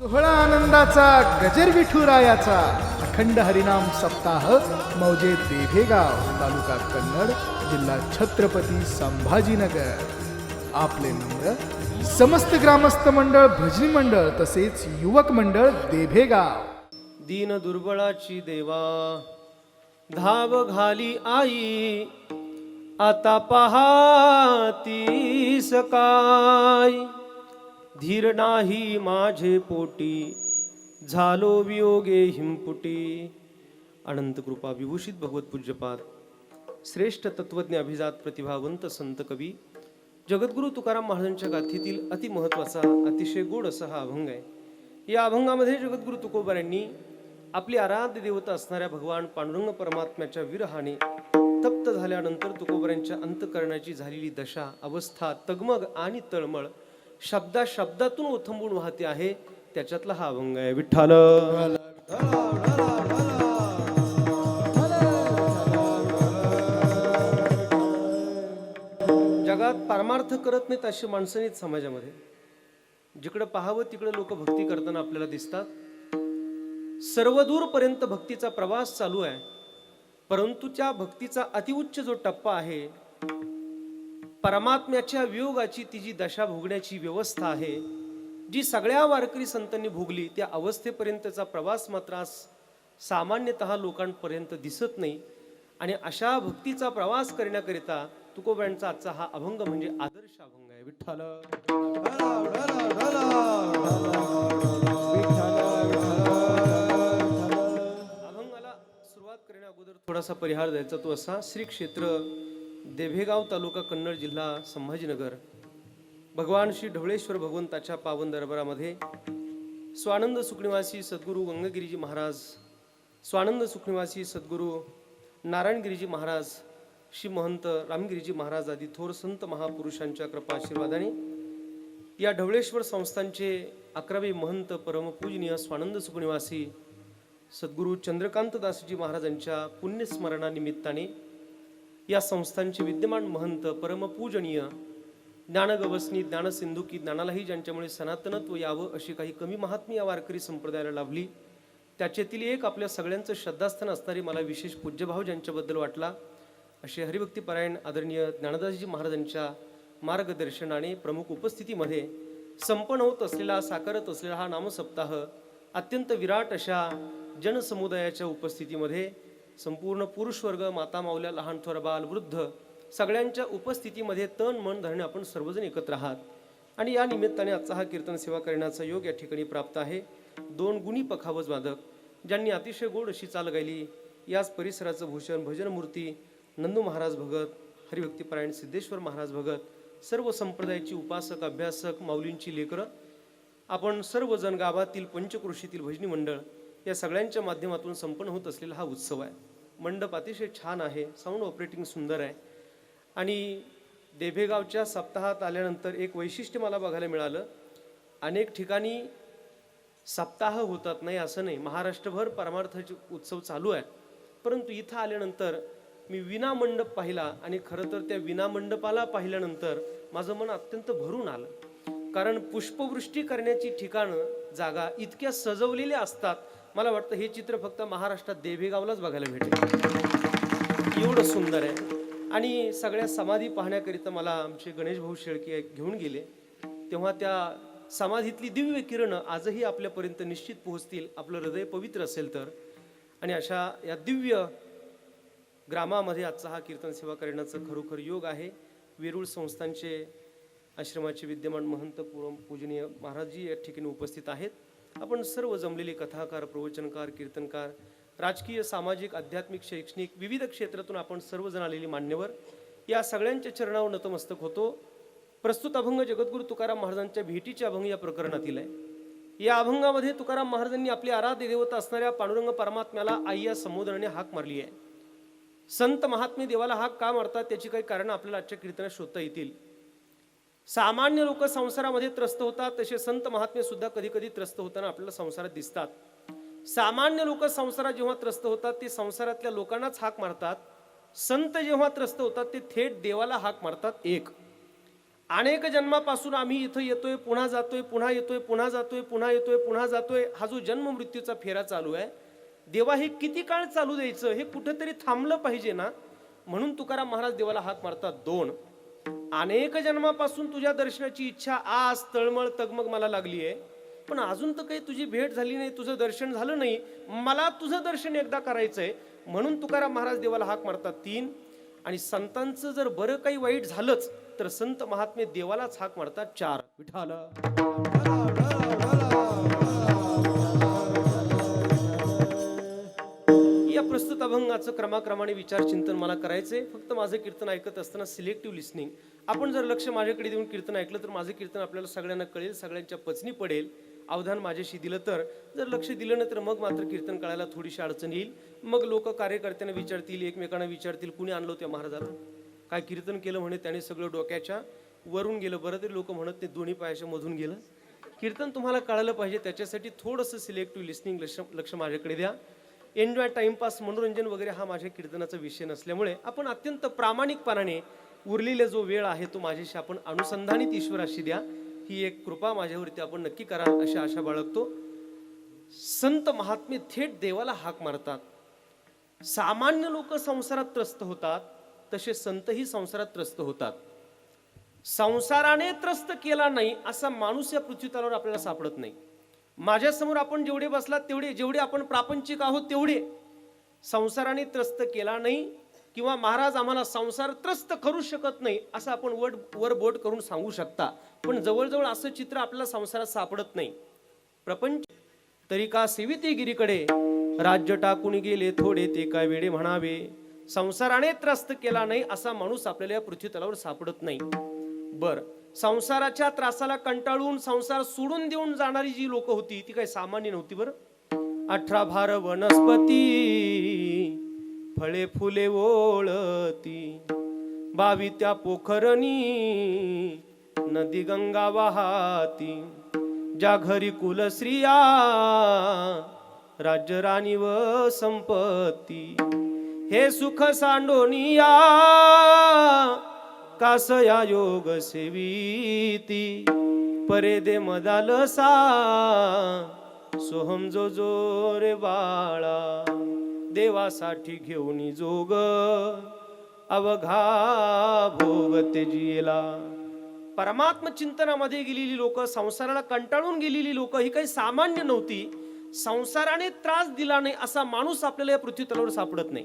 सोहळा आनंदाचा गजर विठुरायाचा अखंड हरिनाम सप्ताह मौजे देभेगाव तालुका कन्नड जिल्हा छत्रपती संभाजीनगर. आपले नम्र समस्त ग्रामस्थ मंडळ भजनी मंडळ तसेच युवक मंडळ देभेगाव. दीन दुर्बळाची देवा धाव घाली आई, आता पहाती सकाय. धीर नाही माझे पोटी, झालो वियोगे हिमपुटी. अनंत कृपा विभूषित भगवत पूज्यपाद श्रेष्ठ तत्वज्ञ अभिजात प्रतिभावंत संत कवी जगद्गुरु तुकाराम महाराजांच्या गाथेतील अतिमहत्वाचा अतिशय गोड असा हा अभंग आहे. या अभंगामध्ये जगद्गुरु तुकोबारायांनी आपली आराध्य देवता असणाऱ्या भगवान पांडुरंग परमात्म्याच्या विरहाने तप्त झाल्यानंतर तुकोबारायांच्या अंतःकरणाची झालेली दशा अवस्था तगमग आणि तळमळ शब्दातून ओथंबून वाहते आहे. त्याच्यातला हा अभंग आहे. विठ्ठल जगात परमार्थ करत नाहीत अशी माणसं नाहीत समाजामध्ये. जिकडं पाहावं तिकडं लोक भक्ती करताना आपल्याला दिसतात. सर्वदूर पर्यंत भक्तीचा प्रवास चालू आहे, परंतु त्या भक्तीचा अतिउच्च जो टप्पा आहे, परमात्म्याच्या वियोगाची ती जी दशा भोगण्याची व्यवस्था आहे, जी सगळ्या वारकरी संतांनी भोगली, त्या अवस्थेपर्यंतचा प्रवास मात्र सामान्यतः लोकांपर्यंत दिसत नाही. आणि अशा भक्तीचा प्रवास करण्याकरिता तुकोबारायांचा आजचा हा अभंग म्हणजे आदर्श अभंग आहे. विठ्ठल अभंगाला सुरुवात करण्या अगोदर थोडासा परिहार द्यायचा. तो असा: श्री क्षेत्र देभेगाव तालुका कन्नड जिल्हा संभाजीनगर. भगवान श्री ढवळेश्वर भगवंताच्या पावन दरबारामध्ये स्वानंद सुखनिवासी सद्गुरू गंगागिरीजी महाराज, स्वानंद सुखनिवासी सद्गुरू नारायणगिरीजी महाराज, श्री महंत रामगिरीजी महाराज आदी थोर संत महापुरुषांच्या कृपा आशीर्वादाने या ढवळेश्वर संस्थांचे 11वे महंत परमपूजनीय स्वानंद सुखनिवासी सद्गुरू चंद्रकांतदासजी महाराजांच्या पुण्यस्मरणानिमित्ताने या संस्थांचे विद्यमान महंत परमपूजनीय ज्ञानगवसनी ज्ञानसिंधुकी ज्ञानालाही ज्यांच्यामुळे सनातनत्व यावं अशी काही कमी महात्मी या वारकरी संप्रदायाला लाभली, त्याच्यातील एक आपल्या सगळ्यांचं श्रद्धास्थान असणारे मला विशेष पूज्यभाव ज्यांच्याबद्दल वाटला असे हरिभक्तीपरायण आदरणीय ज्ञानदासजी महाराजांच्या मार्गदर्शनाने प्रमुख उपस्थितीमध्ये संपन्न होत असलेला, साकारत असलेला हा नामसप्ताह अत्यंत विराट अशा जनसमुदायाच्या उपस्थितीमध्ये संपूर्ण पुरुष वर्ग, माता माऊल्या, लहान थोर बाल वृद्ध सगळ्यांच्या उपस्थितीमध्ये तन मन धरणे आपण सर्वजण एकत्र आहात. आणि या निमित्ताने आजचा हा कीर्तन सेवा करण्याचा योग या ठिकाणी प्राप्त आहे. 2 गुणी पखावज वादक ज्यांनी अतिशय गोड अशी चाल गायली. याच परिसराचं भूषण भजनमूर्ती नंदू महाराज भगत, हरिभक्तीपरायण सिद्धेश्वर महाराज भगत, सर्व संप्रदायाची उपासक अभ्यासक माऊलींची लेकरं, आपण सर्वजण गावातील पंचक्रोशीतील भजनी मंडळ या सगळ्यांच्या माध्यमातून संपन्न होत असलेला हा उत्सव आहे. मंडप अतिशय छान आहे, साऊंड ऑपरेटिंग सुंदर आहे. आणि देभेगावच्या सप्ताहात आल्यानंतर एक वैशिष्ट्य मला बघायला मिळालं. अनेक ठिकाणी सप्ताह होतात, नाही असं नाही, महाराष्ट्रभर परमार्थाचे उत्सव चालू आहे, परंतु इथं आल्यानंतर मी विना मंडप पाहिला. आणि खरं तर त्या विना मंडपाला पाहिल्यानंतर माझं मन अत्यंत भरून आलं. कारण पुष्पवृष्टी करण्याची ठिकाणं, जागा इतक्या सजवलेल्या असतात. मला वाटतं हे चित्र फक्त महाराष्ट्रात देभेगावलाच बघायला भेटेल, एवढं सुंदर आहे. आणि सगळ्या समाधी पाहण्याकरिता मला आमचे गणेश भाऊ शेळके घेऊन गेले, तेव्हा त्या समाधीतली दिव्य किरणं आजही आपल्यापर्यंत निश्चित पोहोचतील, आपलं हृदय पवित्र असेल तर. आणि अशा या दिव्य ग्रामामध्ये आजचा हा कीर्तन सेवा करण्याचा खरोखर योग आहे. वेरूळ संस्थांचे आश्रमाचे विद्यमान महंत पूजनीय महाराजजी या ठिकाणी उपस्थित आहेत. आपण सर्व जमलेले कथाकार, प्रवचनकार, कीर्तनकार, राजकीय, सामाजिक, आध्यात्मिक, शैक्षणिक विविध क्षेत्रातून आपण सर्वजण आलेले मान्यवर या सगळ्यांच्या चरणावर नतमस्तक होतो. प्रस्तुत अभंग जगद्गुरु तुकाराम महाराजांच्या भेटीचे अभंग या प्रकरणातील आहे. या अभंगामध्ये तुकाराम महाराजांनी आपली आराध्य देवता असणाऱ्या पांडुरंग परमात्म्याला आई या संबोधनाने हाक मारली आहे. संत महात्मे देवाला हाक का मारतात त्याची काही कारण आपल्याला आजच्या कीर्तनात शोधता येतील. सामान्य लोक संसारामध्ये त्रस्त होतात, तसे संत महात्मे सुद्धा कधी कधी त्रस्त होताना आपल्याला संसारात दिसतात. सामान्य लोक संसारात जेव्हा त्रस्त होतात ते संसारातल्या लोकांनाच हाक मारतात. संत जेव्हा त्रस्त होतात ते थेट देवाला हाक मारतात. एक अनेक जन्मापासून आम्ही इथं येतोय, पुन्हा जातोय, पुन्हा येतोय, पुन्हा जातोय, पुन्हा येतोय, पुन्हा जातोय. हा जो जन्म मृत्यूचा फेरा चालू आहे, देवा हे किती काळ चालू द्यायचं? हे कुठेतरी थांबलं पाहिजे ना. म्हणून तुकाराम महाराज देवाला हाक मारतात दोन. अनेक जन्मापासून तुझ्या दर्शनाची इच्छा, आज तळमळ तगमग मला लागली आहे, पण अजून तर काही तुझी भेट झाली नाही, तुझं दर्शन झालं नाही. मला तुझं दर्शन एकदा करायचंय. म्हणून तुकाराम महाराज देवाला हाक मारतात तीन. आणि संतांचं जर बरं काही वाईट झालंच तर संत महात्मे देवालाच हाक मारतात चार. विठाल या प्रस्तुत अभंगाचं क्रमाक्रमाने विचार चिंतन मला करायचंय. फक्त माझं कीर्तन ऐकत असताना सिलेक्टिव्ह लिस्निंग. आपण जर लक्ष माझ्याकडे देऊन कीर्तन ऐकलं तर माझं कीर्तन आपल्याला सगळ्यांना कळेल, सगळ्यांच्या पचनी पडेल. अवधान माझ्याशी दिलं तर, जर लक्ष दिलं नाही तर मग मात्र कीर्तन कळायला थोडीशी अडचण येईल. मग लोक कार्यकर्त्यांना विचारतील, एकमेकांना विचारतील, कुणी आणलं होतं महाराजाला, काय कीर्तन केलं म्हणे, त्याने सगळं डोक्याच्या वरून गेलं. बरं तरी लोक म्हणत ते दोन्ही पायाच्या मधून गेलं. कीर्तन तुम्हाला कळालं पाहिजे, त्याच्यासाठी थोडंसं सिलेक्टिव्ह लिस्निंग लक्ष माझ्याकडे द्या. एन्जॉय, टाइमपास, मनोरंजन वगैरे हा माझ्या कीर्तनाचा विषय नसल्यामुळे आपण अत्यंत प्रामाणिकपणाने उरलेला जो वेळ आहे तो माझ्याशी आपण अनुसंधानित ईश्वराशी द्या. ही एक कृपा माझ्यावरती आपण नक्की करा अशी आशा बाळगतो. संत महात्मे थेट देवाला हाक मारतात. सामान्य लोक संसारात त्रस्त होतात, तसे संतही संसारात त्रस्त होतात. संसाराने त्रस्त केला नाही असा माणूस या पृथ्वीतलावर आपल्याला सापडत नाही. माझ्यासमोर आपण जेवढे बसलात तेवढे, जेवढे आपण प्रापंचिक आहोत तेवढे संसाराने त्रस्त केला नाही, किंवा महाराज आम्हाला संसार त्रस्त करू शकत नाही असं आपण वर बोट करून सांगू शकता. पण जवळजवळ असं चित्र आपल्याला संसारात सापडत नाही. प्रपंच तरी का सेविते गिरीकडे, राज्य टाकून गेले थोडे ते काय वेडे म्हणावे. संसाराने त्रस्त केला नाही असा माणूस आपल्याला या पृथ्वीतलावर सापडत नाही. बर, संसाराच्या त्रासाला कंटाळून संसार सोडून देऊन जाणारी जी लोक होती ती काही सामान्य नव्हती. बरं, 18 भार वनस्पती फळे फुले ओळती, 22 त्या पोखरणी नदी गंगा वाहती. ज्या घरी कुल स्त्रिया राज्य राणी व संपत्ती, हे सुख सांडोनिया कासया योग सेविती. परे दे मदालसा सोहम जो जो रे बाळा, देवासाठी घेऊन जोग अवघा भोग तेजीला. परमात्म चिंतनामध्ये गेलेली लोक, संसाराला कंटाळून गेलेली लोक ही काही सामान्य नव्हती. संसाराने त्रास दिला नाही असा माणूस आपल्याला या पृथ्वी तलावर सापडत नाही.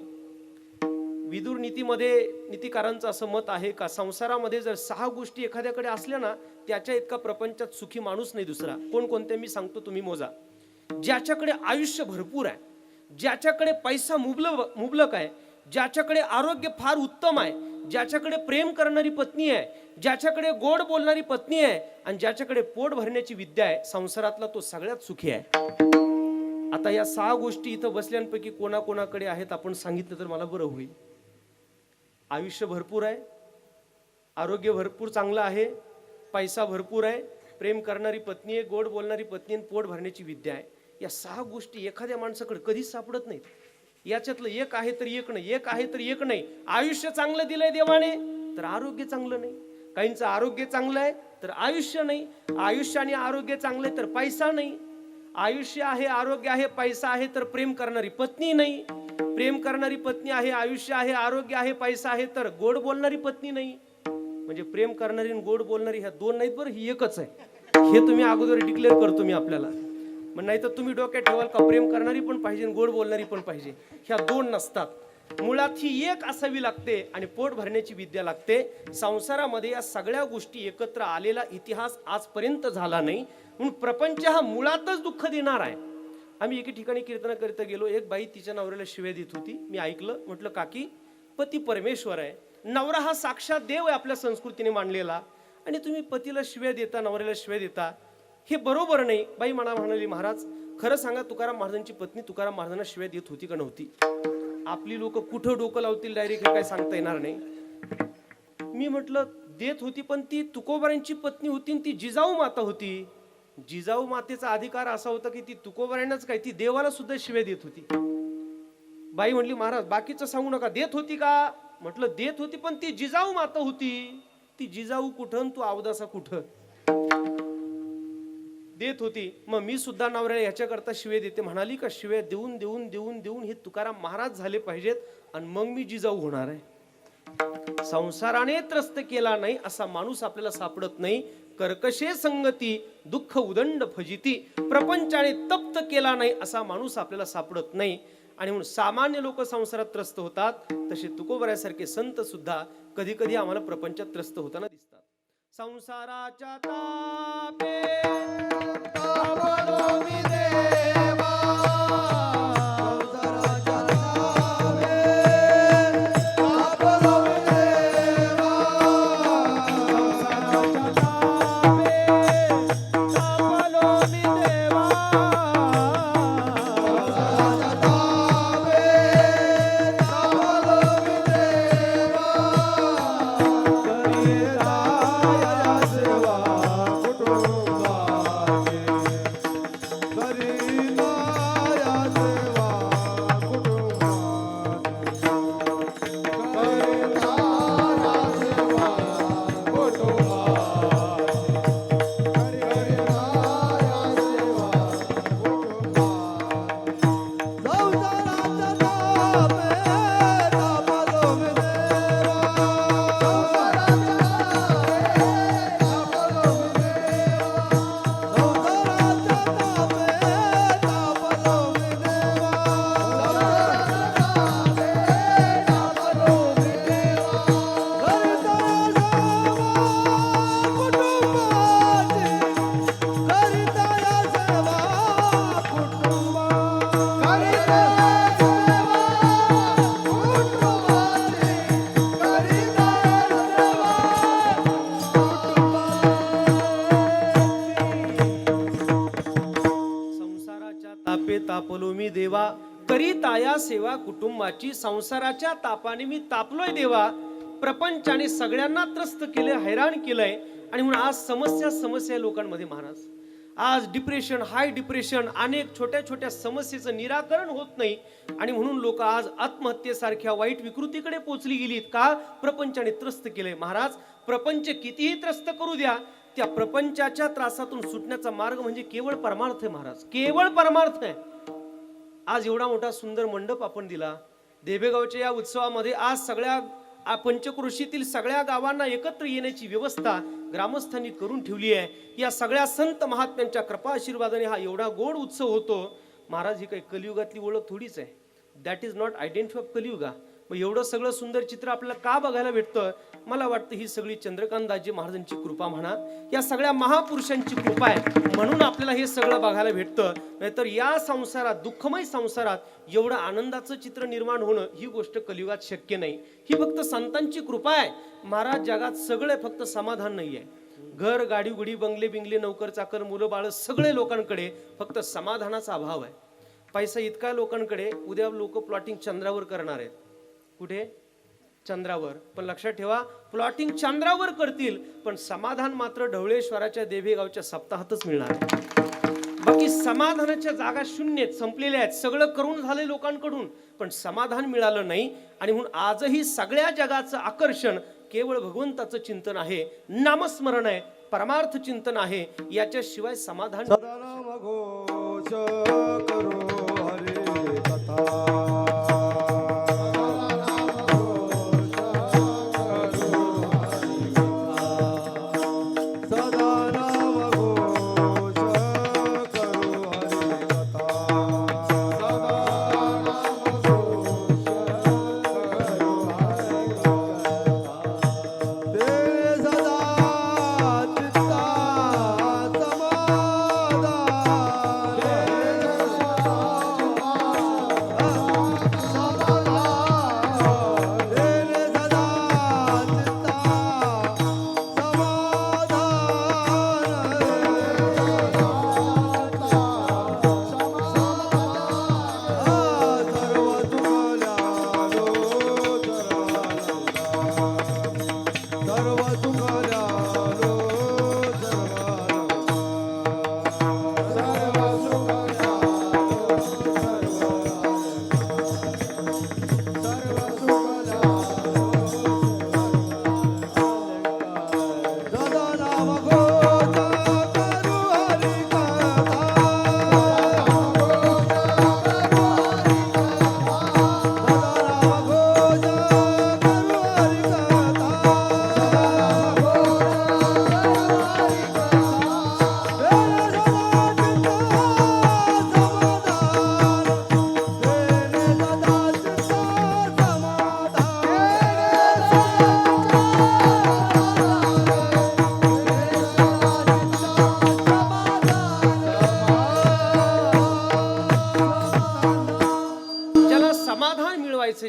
विदुर नीतीमध्ये नीतिकारांचं असं मत आहे का संसारामध्ये जर 6 गोष्टी एखाद्याकडे असल्या ना, त्याच्या इतका प्रपंचात सुखी माणूस नाही दुसरा. कोणकोणत्या मी सांगतो, तुम्ही मोजा. ज्याच्याकडे आयुष्य भरपूर आहे, ज्याच्याकडे पैसा मुबलक आहे, ज्याच्याकडे आरोग्य फार उत्तम आहे, ज्याच्याकडे प्रेम करणारी पत्नी आहे, ज्याच्याकडे गोड बोलणारी पत्नी आहे, आणि ज्याच्याकडे पोट भरण्याची विद्या आहे, संसारातला तो सगळ्यात सुखी आहे. आता या 6 गोष्टी इथं बसल्यांपैकी कोणाकोणाकडे आहेत आपण सांगितलं तर मला बरं होईल. आयुष्य भरपूर आहे, आरोग्य भरपूर चांगलं आहे, पैसा भरपूर आहे, प्रेम करणारी पत्नी आहे, गोड बोलणारी पत्नी आणि पोट भरण्याची विद्या आहे. या 6 गोष्टी एखाद्या माणसाकडे कधीच सापडत नाहीत. याच्यातलं एक आहे तर एक नाही, एक आहे तर एक नाही. आयुष्य चांगलं दिलंय देवाने तर आरोग्य चांगलं नाही. काहींचं आरोग्य चांगलं आहे तर आयुष्य नाही. आयुष्य आणि आरोग्य चांगलं आहे तर पैसा नाही. आयुष्य आहे, आरोग्य आहे, पैसा आहे तर प्रेम करणारी पत्नी नाही. प्रेम करणारी पत्नी आहे, आयुष्य आहे, आरोग्य आहे, पैसा आहे तर गोड बोलणारी पत्नी नाही. म्हणजे प्रेम करणारी आणि गोड बोलणारी ह्या 2 नाहीत बरं, ही एकच आहे. हे तुम्ही अगोदर डिक्लेअर करतो मी आपल्याला. मग नाही तर तुम्ही डोक्यात ठेवाल का प्रेम करणारी पण पाहिजे आणि गोड बोलणारी पण पाहिजे. ह्या 2 नसतात. मुळात ही एक असावी लागते आणि पोट भरण्याची विद्या लागते. संसारामध्ये या सगळ्या गोष्टी एकत्र आलेला इतिहास आजपर्यंत झाला नाही. म्हणून प्रपंच हा मुळातच दुःख देणार आहे. आम्ही एके ठिकाणी कीर्तन करता गेलो, एक बाई तिच्या नवऱ्याला शिव्या देत होती. मी ऐकलं, म्हटलं काकी, पती परमेश्वर आहे, नवरा हा साक्षात देव आहे आपल्या संस्कृतीने मानलेला, आणि तुम्ही पतीला शिव्या देता, नवऱ्याला शिव्या देता, हे बरोबर नाही. बाई मला म्हणाली, महाराज खरं सांगा, तुकाराम महाराजांची पत्नी तुकाराम महाराजांना शिव्या देत होती का नव्हती? आपली लोक कुठं डोकं लावतील डायरेक्ट हे काय सांगता येणार नाही. मी म्हटलं देत होती, पण ती तुकोबारांची पत्नी होती, ती जिजाऊ माता होती. जिजाऊ मातेचा अधिकार असा होता की ती तुकोबारांनाच काय, ती देवाला सुद्धा शिव्या देत होती. बाई म्हणली, महाराज बाकीचं सांगू नका, देत होती का? म्हटलं देत होती, पण ती जिजाऊ माता होती, ती जिजाऊ कुठं तू अवदासा कुठं देत होती. मग मी सुद्धा नवऱ्याला ह्याच्याकरता शिवे देते म्हणाली का शिवे देऊन देऊन देऊन देऊन हे तुकाराम महाराज झाले पाहिजेत आणि मग मी जिजाऊ होणार आहे. संसाराने त्रस्त केला नाही असा माणूस आपल्याला सापडत नाही. कर्कशे संगती दुःख उदंड फजिती, प्रपंचाने तप्त केला नाही असा माणूस आपल्याला सापडत नाही. आणि म्हणून सामान्य लोक संसारात त्रस्त होतात, तसे तुकोबरायासारखे संत सुद्धा कधी कधी आम्हाला प्रपंचात त्रस्त होताना दिसतात. संसाराच्या तापे तापलो मी देवा, तापलो मी देवा, करीताया सेवा कुटुंबाची. संसाराच्या तापाने मी तापलोय देवा, प्रपंचाने सगळ्यांना त्रस्त केले, हैराण केलंय. आणि म्हणून आज समस्या लोकांमध्ये महाराज, आज डिप्रेशन, हाय डिप्रेशन, अनेक छोट्या छोट्या समस्येचं निराकरण होत नाही. आणि म्हणून लोक आज आत्महत्येसारख्या वाईट विकृतीकडे पोहोचली गेलीत. का? प्रपंचाने त्रस्त केलंय. महाराज, प्रपंच कितीही त्रस्त करू द्या, त्या प्रपंचाच्या त्रासातून सुटण्याचा मार्ग म्हणजे केवळ परमार्थ आहे महाराज, केवळ परमार्थ आहे. आज एवढा मोठा सुंदर मंडप आपण दिला देवेगावच्या या उत्सवामध्ये. आज सगळ्या पंचक्रोशीतील सगळ्या गावांना एकत्र येण्याची व्यवस्था ग्रामस्थांनी करून ठेवली आहे. या सगळ्या संत महात्म्यांच्या कृपा आशीर्वादाने हा एवढा गोड उत्सव होतो. महाराज, ही काही कलियुगातली ओळख थोडीच आहे. That is not identity of Kaliyuga. मग एवढं सगळं सुंदर चित्र आपल्याला का बघायला भेटतं? मला वाटतं ही सगळी चंद्रकांतदाजी महाराजांची कृपा म्हणा, या सगळ्या महापुरुषांची कृपा आहे, म्हणून आपल्याला हे सगळं बघायला भेटतं. नाहीतर या संसारात, दुःखमय संसारात एवढं आनंदाचं चित्र निर्माण होणं ही गोष्ट कलियुगात शक्य नाही. ही फक्त संतांची कृपा आहे. महाराज, जगात सगळे फक्त समाधान नाही आहे. घर, गाडी, गुडी, बंगले बिंगले, नोकर चाकर, मुलं बाळ, सगळे लोकांकडे फक्त समाधानाचा अभाव आहे. पैसा इतका लोकांकडे, उद्या लोक प्लॉटिंग चंद्रावर करणार आहेत. कुठे? चंद्रावर. पण लक्षात ठेवा, प्लॉटिंग चंद्रावर करतील, पण समाधान मात्र ढवळेश्वराच्या देवेगावच्या सप्ताहातच मिळणार आहे. बाकी समाधानाच्या जागा शून्य आहेत, संपलेल्या आहेत. सगळं करून झाले लोकांकडून, पण समाधान मिळालं नाही. आणि म्हणून आजही सगळ्या जगाचं आकर्षण केवळ भगवंताचं चिंतन आहे, नामस्मरण आहे, परमार्थ चिंतन आहे. याच्याशिवाय समाधान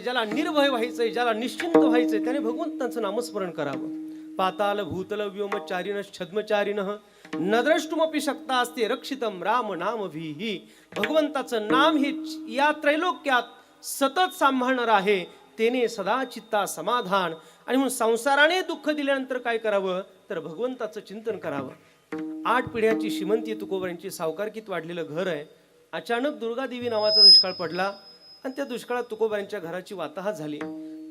व्हायचंय, ज्याला निर्भय व्हायचंय, ज्याला निश्चिंत व्हायचंय, त्याने भगवंताचं नामस्मरण करावं. पाताल भूतल व्योमचारिण छद्मचारिण न द्रष्टुमपि शक्ता असते रक्षितम राम नाम भीही. भगवंताचं नाम हे या त्रैलोक्यात सतत सांभाळणार आहे. तेने सदा चित्ता समाधान. आणि म्हणून संसाराने दुःख दिल्यानंतर काय करावं तर भगवंताचं चिंतन करावं. 8 पिढ्याची श्रीमंती तुकोबांची सावकारकीत वाढलेलं घर आहे. अचानक दुर्गादेवी नावाचा दुष्काळ पडला आणि त्या दुष्काळात तुकोबांच्या घराची वाताहत झाली.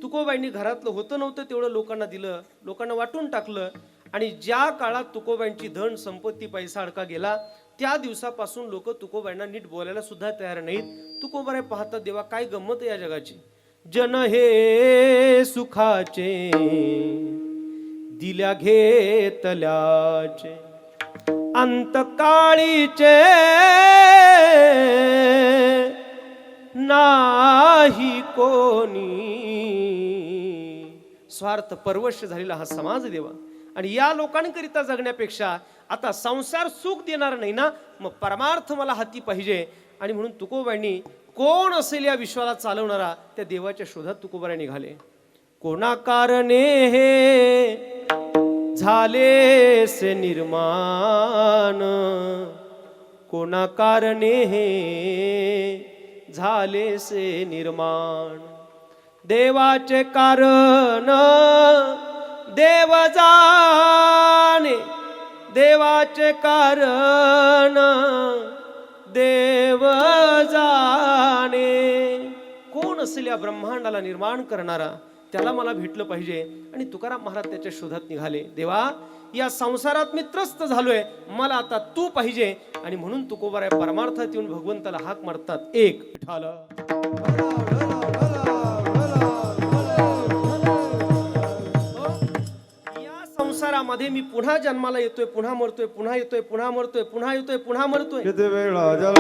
तुकोबाईंनी घरातलं होतं नव्हतं तेवढं लोकांना दिलं, लोकांना वाटून टाकलं. आणि ज्या काळात तुकोबांची धन संपत्ती पैसा अडका गेला त्या दिवसापासून लोक तुकोबांना नीट बोलायला सुद्धा तयार नाहीत. तुकोबाई पाहतात देवा काय गंमत आहे या जगाची. जन हे सुखाचे दिल्या घेतल्याचे अंतकाळीचे नाही कोणी. स्वार्थ परवश झालेला हा समाज देवा. आणि या लोकांकरिता जगण्यापेक्षा आता संसार सुख देणार नाही ना, मग परमार्थ मला हाती पाहिजे. आणि म्हणून तुकोबांनी कोण असेल या विश्वाला चालवणारा त्या देवाच्या शोधात तुकोबाई निघाले. कोणा कारणे हे झाले से निर्माण, कोणा कारणे हे झाले से निर्माण. देवाचे कारण देव जाणे, देवाचे कारण देव जाणे. कोण असेल या ब्रह्मांडाला निर्माण करणारा त्याला मला भेटलं पाहिजे. आणि तुकाराम महाराज त्याच्या शोधात निघाले. देवा या संसारात मी त्रस्त झालोय, मला आता तू पाहिजे. आणि म्हणून तुकोबाराय परमार्थात येऊन भगवंताला हाक मारतात. एक विठ्ठल. या संसारामध्ये मी पुन्हा जन्माला येतोय, पुन्हा मरतोय, पुन्हा येतोय, पुन्हा मरतोय, पुन्हा येतोय, पुन्हा मरतोय. किती वेळा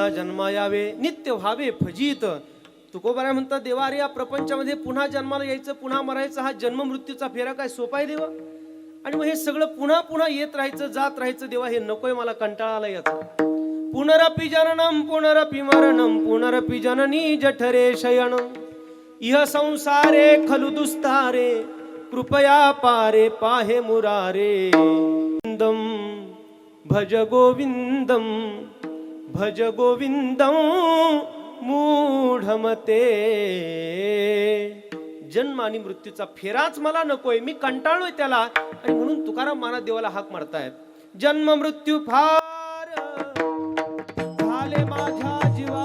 जन्मायावे नित्य व्हावे फजित. तुकोबाराय म्हणतात देवा अरे या प्रपंचामध्ये पुन्हा जन्माला यायचं, पुन्हा मरायचं, हा जन्म मृत्यूचा फेरा काय सोपा आहे देवा. आणि मग हे सगळं पुन्हा पुन्हा येत राहायचं, जात राहायचं देवा, हे नकोय मला, कंटाळा आला याचा. पुनरपि जननम पुनरपि मरणम पुनरपि जननी जठरे शयनम इह संसारे खलु दुस्तारे कृपया पारे पाहे मुरारे. गोविंदम भज गोविंदम भज गोविंदम मूढमते. जन्म आणि मृत्यूचा फेराच मला नकोय, मी कंटाळलोय त्याला. आणि म्हणून तुकाराम महाराज देवाला हाक मारतायत. जन्म मृत्यू फार झाले माझ्या जीवा,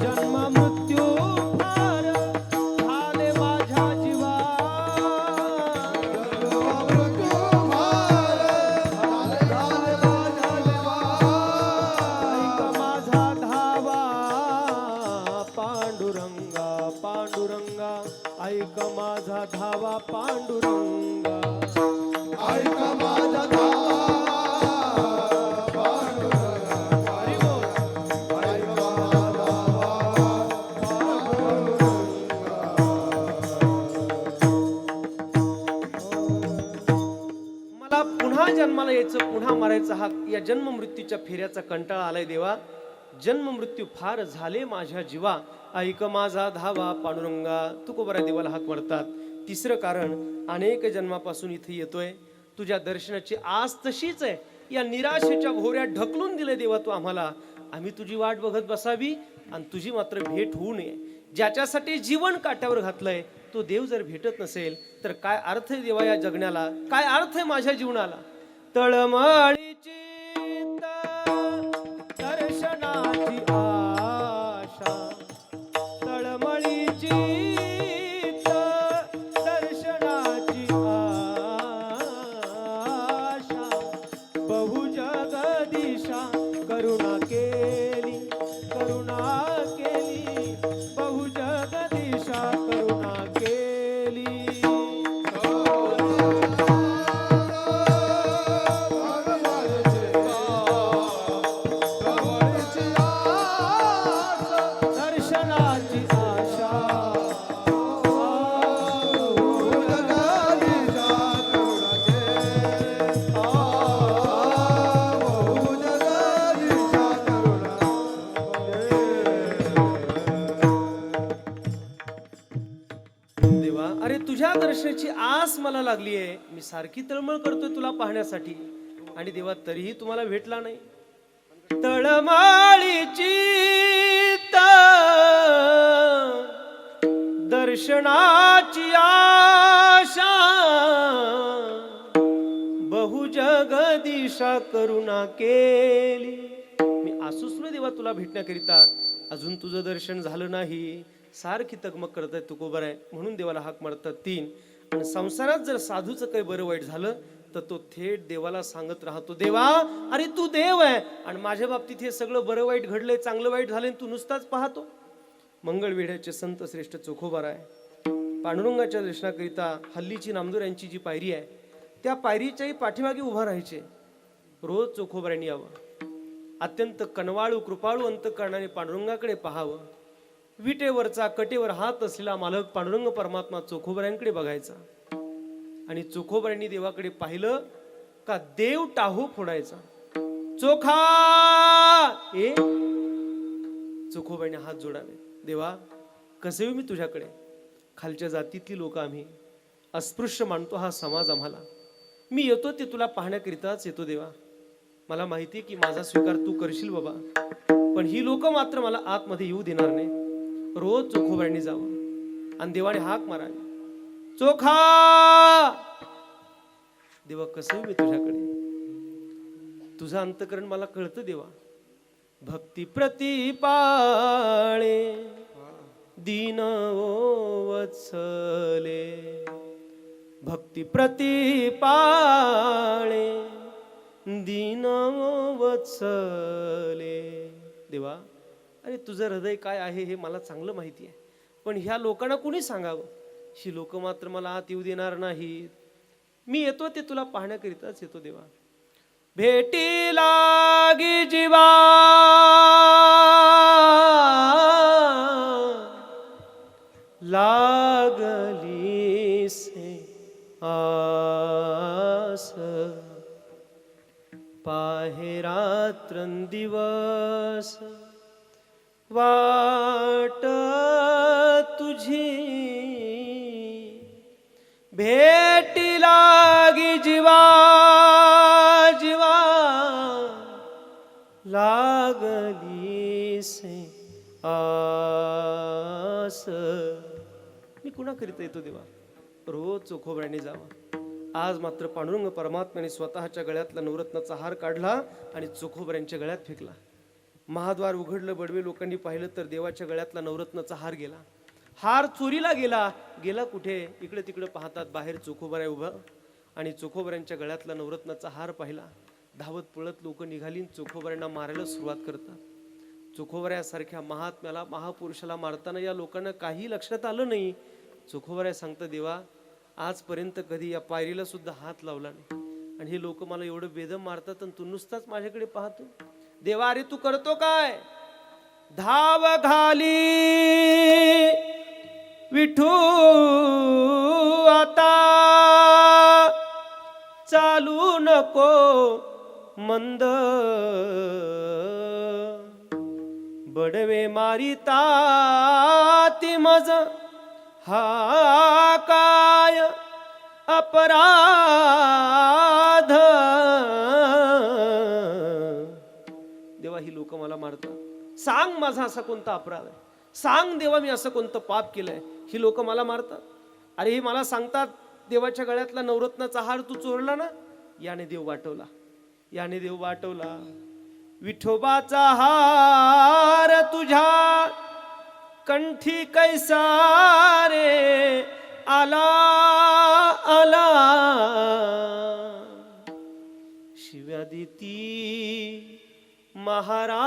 जन्म मृत्यू फार झाले माझ्या जीवा, ऐक माझा धावा पांडुरंगा पांडुरंगा. ऐक माझा धावा पांडुरंगा, ऐक माझा धावा पांडुरंगा, हरी बोल. ऐक माझा धावा मला पुन्हा जन्माला यायचं, पुन्हा मारायचं, हा या जन्म मृत्यूच्या फेऱ्याचा कंटाळा आलाय देवा. जन्म मृत्यू फार झाले माझ्या जीवा, ऐक माझा धावा पांडुरंगा. तुकोबरा देवाला हाक मारतात. तिसरं कारण, अनेक जन्मापासून इथे येतोय, तुझ्या दर्शनाची आस तशीच आहे. या निराशेच्या भोवऱ्या ढकलून दिले देवा तू आम्हाला. आम्ही तुझी वाट बघत बसावी आणि तुझी मात्र भेट होऊ नये. ज्याच्यासाठी जीवन काट्यावर घातलंय तो देव जर भेटत नसेल तर काय अर्थ आहे देवा या जगण्याला, काय अर्थ आहे माझ्या जीवनाला. तळमळीची दर्शनाची आशा, तळमळीची दर्शनाची आशा, बहु जगदीशा करुणा केली, करुणा केली, बहु जगदीशा करुणा केली. दर्शनाची आशा, देवा अरे तुझ्या दर्शनाची आस मला लागली आहे. मी सारखी तळमळ करतोय तुला पाहण्यासाठी आणि देवा तरीही तुम्हाला भेटला नाही. तळमळीची दर्शनाची आशा, बहु जगदीशा करुणा केली. मी आसुसलो देवा तुला भेटण्याकरिता, अजून तुझं दर्शन झालं नाही. सारखी तगमग करत आहे तुकोबर आहे म्हणून देवाला हाक मारतात. 3, आणि संसारात जर साधूचं काही बरं वाईट झालं तर तो थेट देवाला सांगत राहतो, देवा अरे तू देव आहे आणि माझ्या बाबतीत हे सगळं बरं वाईट घडलंय, चांगलं वाईट झालंय, तू नुसताच पाहतो. मंगळवेढ्याचे संत श्रेष्ठ चोखोबार आहे. पांडुरंगाच्या दर्शनाकरिता हल्लीची नामदेव यांची जी पायरी आहे त्या पायरीच्याही पाठीमागे उभा राहायचे. रोज चोखोबारांनी यावं, अत्यंत कनवाळू कृपाळू अंतकरणाने पांडुरंगाकडे पाहावं. विटेवरचा कटेवर हात असलेला मालक पांडुरंग परमात्मा चोखोबऱ्यांकडे बघायचा आणि चोखोबऱ्यांनी देवाकडे पाहिलं का देव टाहू फोडायचा. चोखा ए चोखोबऱ्यांनी हात जोडावे. देवा कसे येऊ मी तुझ्याकडे, खालच्या जातीतली लोक आम्ही, अस्पृश्य मानतो हा समाज आम्हाला. मी येतो ते तुला पाहण्याकरिताच येतो देवा. मला माहिती की माझा स्वीकार तू करशील बाबा, पण ही लोक मात्र मला आतमध्ये येऊ देणार नाही. रोज चोखोबऱ्यांनी जावं आणि देवाने हाक मारावी, चोखा. देवा कसं मी तुझ्याकडे, तुझं अंतकरण मला कळतं देवा. भक्ती प्रतिपाळे दीन वत्सले, भक्ती प्रतिपाळे दीन वत्सले. देवा अरे तुझं हृदय काय आहे हे मला चांगलं माहिती आहे, पण ह्या लोकांना कुणी सांगावं. ही लोक मात्र मला आत येऊ देणार नाहीत. मी येतो ते तुला पाहण्याकरिताच येतो देवा. भेटी लागी जीवा लागली से आस, पाहे रात्रंदिवस वाट तुझी. भेटी लागी जीवा जीवा लागली से आस. मी कुणाकरिता येतो देवा, रोज चोखोबऱ्याने जावा. आज मात्र पांडुरंग परमात्म्याने स्वतःच्या गळ्यातला नवरत्नाचा हार काढला आणि चोखोबऱ्यांच्या गळ्यात फेकला. महाद्वार उघडलं, बडवे लोकांनी पाहिलं तर देवाच्या गळ्यातला नवरत्नाचा हार गेला. हार चोरीला गेला. गेला कुठे? इकडे तिकडे पाहतात बाहेर चोखोबऱ्या उभा आणि चोखोबऱ्यांच्या गळ्यातला नवरत्नाचा हार पाहिला. धावत पळत लोक निघाली, चोखोबऱ्यांना मारायला सुरुवात करतात. चोखोबऱ्यासारख्या महात्म्याला, महापुरुषाला मारताना या लोकांना काही लक्षात आलं नाही चोखोबाराय सांगता देवा आजपर्यंत कधी या पायरीला सुद्धा हात लावला नाही आणि हे लोक मला एवढं बेदम मारतात आणि तू नुसताच माझ्याकडे पाहतो. देवा अरे तू करतो काय? धाव घाली विठू आता चालू नको मंद बडवे मारिता ती मज हा काय अपराध. देवा ही लोक मला मारतात, सांग माझा असा कोणता अपराध आहे? सांग देवा मी असं कोणतं पाप केलंय ही लोक मला मारतात? अरे हे मला सांगतात देवाच्या गळ्यातला नवरत्नाचा हार तू चोरला ना, याने देव वाटवला, याने देव वाटवला. विठोबाचा हार तुझ्या कंठी कैसा रे आला आला, शिव्या देती महाराज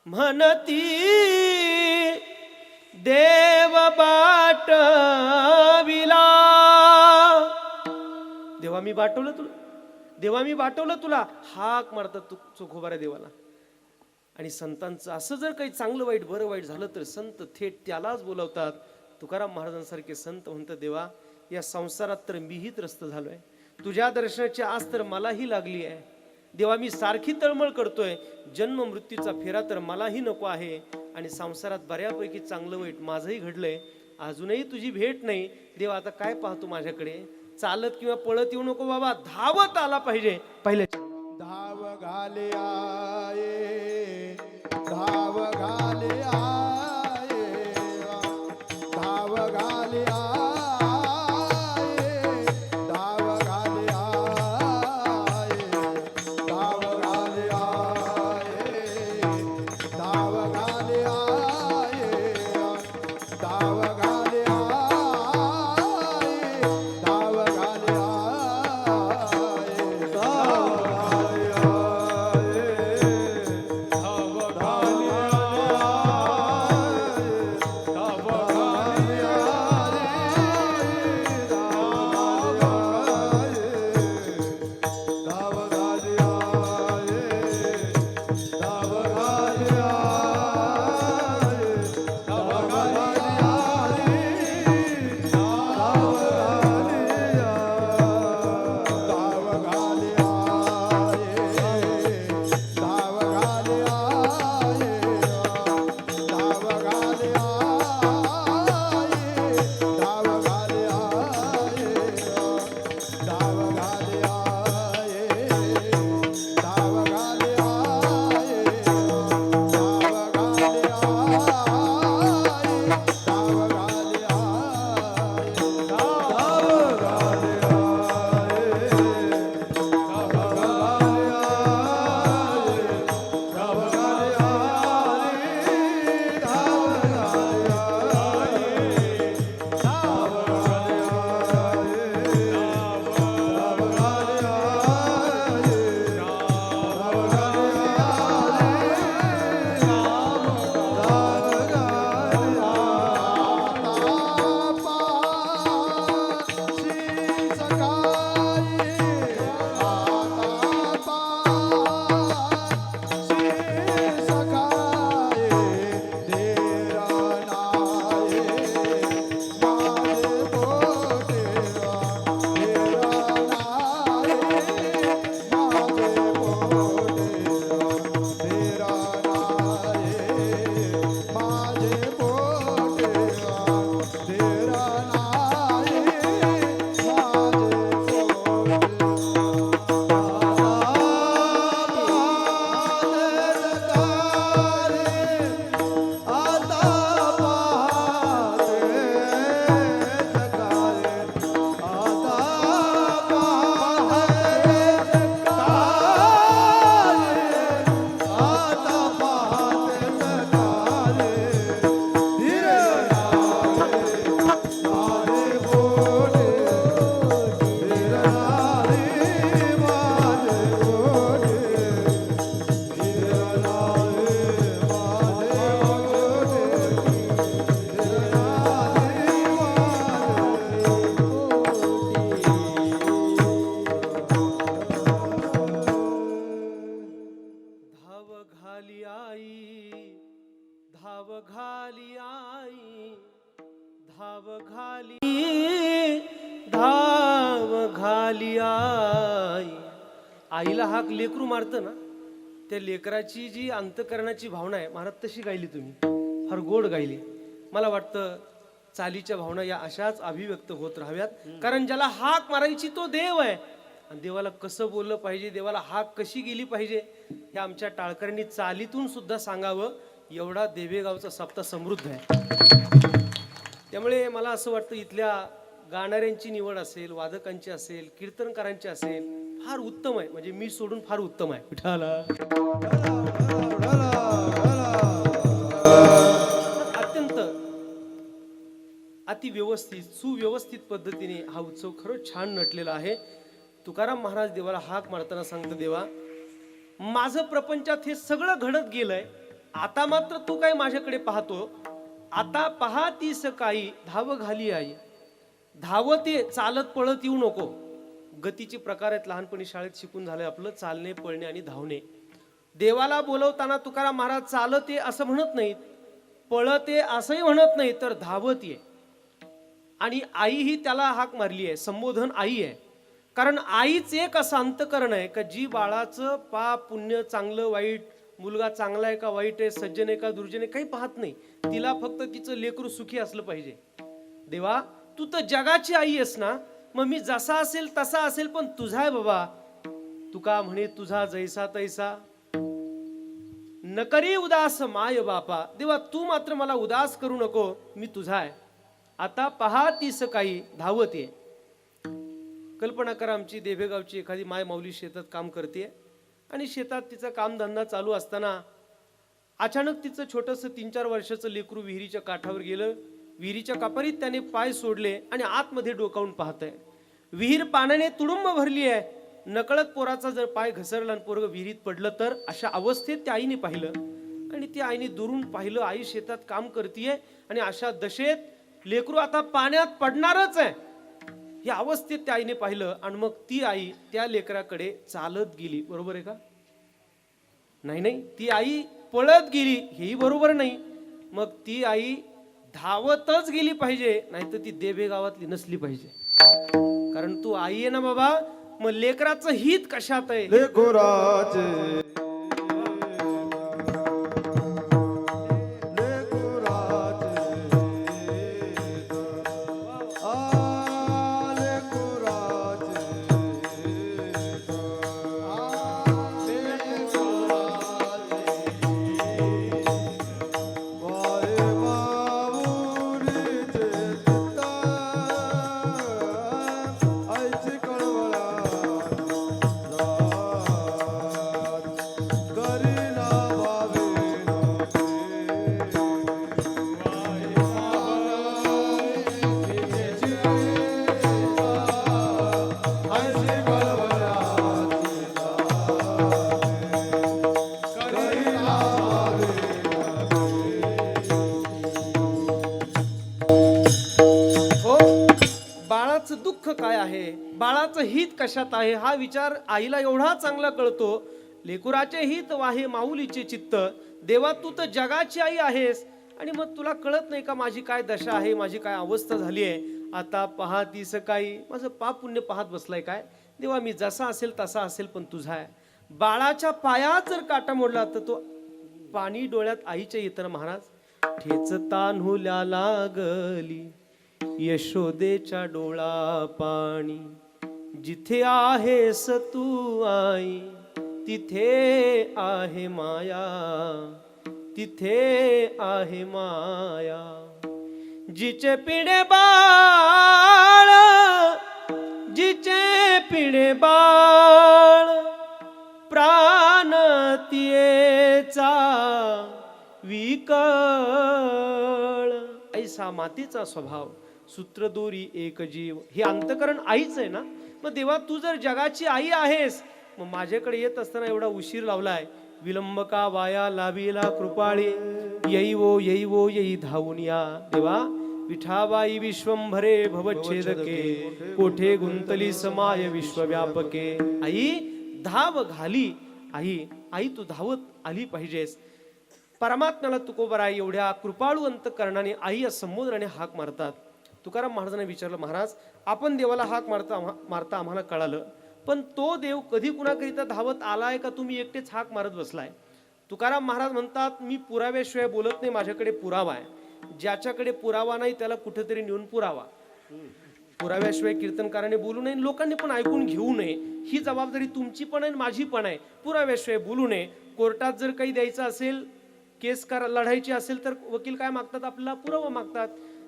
म्हणती देव बाटविला. देवा मी बाटवलं तुला, देवा मी बाटवलं तुला, हाक मारतात तू चोखोबाऱ्या देवाला. आणि संतांचं असं जर काही चांगलं वाईट बरं वाईट झालं तर संत थेट त्यालाच बोलवतात. तुकाराम महाराजांसारखे संत म्हणतात देवा या संसारात तर मीही त्रस्त झालोय, तुझ्या दर्शनाची आस तर मलाही लागली आहे. देवा मी सारखी तळमळ करतोय, जन्म मृत्यूचा फेरा तर मलाही नको आहे आणि संसारात बऱ्यापैकी चांगलं वाईट माझंही घडलंय, अजूनही तुझी भेट नाही. देवा आता काय पाहतो माझ्याकडे? चालत किंवा पळत येऊ नको बाबा, धावत आला पाहिजे. पहिले धाव घाले आये, धाव घाले आये, धाव घाले आये, धाव घाले आये, धाव घाले आये, धाव घाले आये, धाव घाले आये, धाव घाले आये, धाव धाव घाली आई, धाव घाली, धाव घाली आई. आईला हाक लेकरू मारतं ना, त्या लेकराची जी अंतकरणाची भावना आहे महाराज तशी गायली तुम्ही, फार गोड गायली. मला वाटतं चालीच्या भावना या अशाच अभिव्यक्त होत राहाव्यात, कारण ज्याला हाक मारायची तो देव आहे. आणि देवाला कसं बोललं पाहिजे, देवाला हाक कशी गेली पाहिजे, हे आमच्या टाळकऱ्यांनी चालीतून सुद्धा सांगावं. एवढा देवेगावचा सप्ताह समृद्ध आहे. त्यामुळे मला असं वाटतं इथल्या गाणाऱ्यांची निवड असेल, वादकांची असेल, कीर्तनकारांची असेल, फार उत्तम आहे. म्हणजे मी सोडून फार उत्तम आहे. विठाला अत्यंत अति व्यवस्थित सुव्यवस्थित पद्धतीने हा उत्सव खरंच छान नटलेला आहे. तुकाराम महाराज देवाला हाक मारताना सांगतो, देवा माझं प्रपंचात हे सगळं घडत गेलंय, आता मात्र तू काय माझ्याकडे पाहतो. आता पहा ती सकाळी धाव घाली आई. धावते, चालत पळत येऊ नको. गतीचे प्रकार आहेत, लहानपणी शाळेत शिकून झालंय आपलं, चालणे, पळणे आणि धावणे. देवाला बोलवताना तुकाराम महाराज चालते असं म्हणत नाहीत, पळते असंही म्हणत नाही, तर धावत ये. आणि आई ही त्याला हाक मारली आहे, संबोधन आई आहे. कारण आईच एक असं अंतकरण आहे का जी बाळाचं पाप पुण्य, चांगलं वाईट, मुलगा चांगला आहे का वाईट आहे, सज्जन आहे का दुर्जन आहे, काही पाहत नाही. तिला फक्त तिचं लेकरू सुखी असलं पाहिजे. देवा तू तर जगाची आई आहेस ना, मग मी जसा असेल तसा असेल, पण तुझा आहे बाबा. तुका म्हणे तुझा जैसा तैसा न करी उदास माय बापा. देवा तू मात्र मला उदास करू नको, मी तुझा आहे. आता पहा ती सकाळी धावत ये. कल्पना करा, आमची देवेगावची एखादी माय माऊली शेतात काम करते आणि शेतात तिचा कामधंदा चालू असताना अचानक तिचं छोटंसं 3-4 वर्षाचं लेकरू विहिरीच्या काठावर गेलं. विहिरीच्या कापारीत त्याने पाय सोडले आणि आतमध्ये डोकावून पाहतंय. विहीर पाण्याने तुडुंब भरली आहे. नकळत पोराचा जर पाय घसरला आणि पोरग विहिरीत पडलं तर, अशा अवस्थेत त्या आईने पाहिलं आणि त्या आईने दुरून पाहिलं. आई शेतात काम करतीये आणि अशा दशेत लेकरू आता पाण्यात पडणारच आहे. या अवस्थेत त्या आईने पाहिलं आणि मग ती आई त्या लेकराकडे चालत गेली. बरोबर आहे का? नाही, ती आई पळत गेली, हेही बरोबर नाही. मग ती आई धावतच गेली पाहिजे, नाहीतर ती देवेगावातली नसली पाहिजे. कारण तू आई आहे ना बाबा, मग लेकराचं हित कशात आहे? लेकराचे दुःख काय आहे, बाळाचं हित कशात आहे, हा विचार आईला एवढा चांगला कळतो. लेकुराचे हित वाहे माऊलीचे चित्त. देवा तू तर जगाची आई आहेस आणि मग तुला कळत नाही का माझी काय दशा आहे, माझी काय अवस्था झाली आहे. आता पहा ती सकाळी. माझं पाप पुण्य पाहत बसलाय काय? देवा मी जसा असेल तसा असेल, पण तुझा आहे. बाळाच्या पायात जर काटा मोडला तर तो पाणी डोळ्यात आईच्या येतं ना महाराज. ठेचता न्हुल्या लागली यशोदेच्या डोळा पाणी. जिथे आहेस तू आई तिथे आहे माया, तिथे आहे माया. जिचे पिढे बाळ, जिचे पिढे बाळ, प्राण तियेचा विकळ. ऐसा मातीचा स्वभाव, सूत्रदोरी एक जीव. हे अंतकरण आईच आहे ना. मग देवा तू जर जगाची आई आहेस, मग माझ्याकडे येत असताना एवढा उशीर लावलाय. विलंब का वाया लाविला कृपाळी, येई वो येई वो येई धावून या. देवा विठाबाई विश्वंभरे भवच्छेदके, कोठे गुंतली समाय विश्वव्यापके. आई धाव घाली. आई तू धावत आली पाहिजेस. परमात्म्याला तुकोबराय एवढ्या कृपाळू अंतकरणाने आई या संबोधनाने हाक मारतात. तुकाराम महाराजांनी विचारलं, महाराज आपण देवाला हाक मारता आम्हाला कळालं, पण तो देव कधी कुणाकरिता धावत आलाय का तुम्ही एकटेच हाक मारत बसलाय? तुकाराम महाराज म्हणतात, मी पुराव्याशिवाय बोलत नाही, माझ्याकडे पुरावा आहे. ज्याच्याकडे पुरावा नाही त्याला कुठेतरी नेऊन पुरावा. पुराव्याशिवाय कीर्तनकाराने बोलू नये, लोकांनी पण ऐकून घेऊ नये, ही जबाबदारी तुमची पण आहे माझी पण आहे. पुराव्याशिवाय बोलू नये. कोर्टात जर काही द्यायचं असेल, केस लढायची असेल तर वकील काय मागतात? आपल्याला पुरावा मागतात.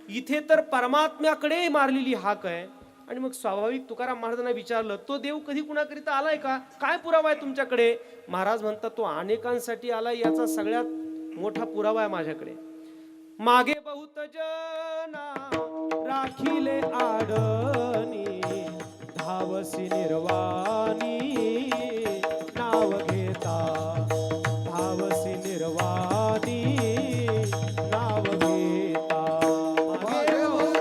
इथे तर परमात्म्याकडे मारलेली हाक आहे. आणि मग स्वाभाविक तुकाराम महाराजांना विचारलं, तो देव कधी कुणाकरिता आलाय का? काय पुरावा आहे तुमच्याकडे? महाराज म्हणतात, तो अनेकांसाठी आलाय, याचा सगळ्यात मोठा पुरावा आहे माझ्याकडे. मागे बहुत जना राखिले आडनी, धावसी निर्वाणी नाव घेता, धावसी निर्वाणी नाव घेता. मागे बहुत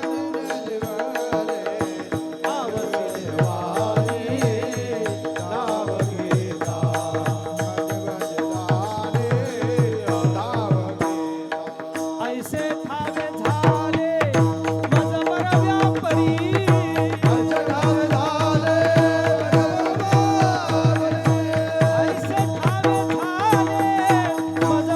धावसी निर्वाणी नाव घेता. ऐसे ठावे झाले मजबर व्यापरी, ऐसे ठावे झाले मजबर व्यापरी, ऐसे ठावे झाले मजबर व्यापरी,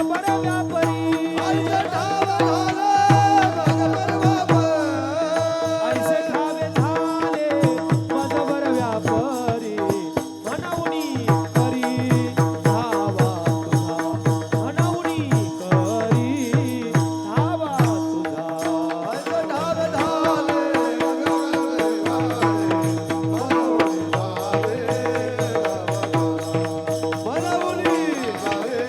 म्हणूनी करी धावा तुझा, म्हणूनी करी धावा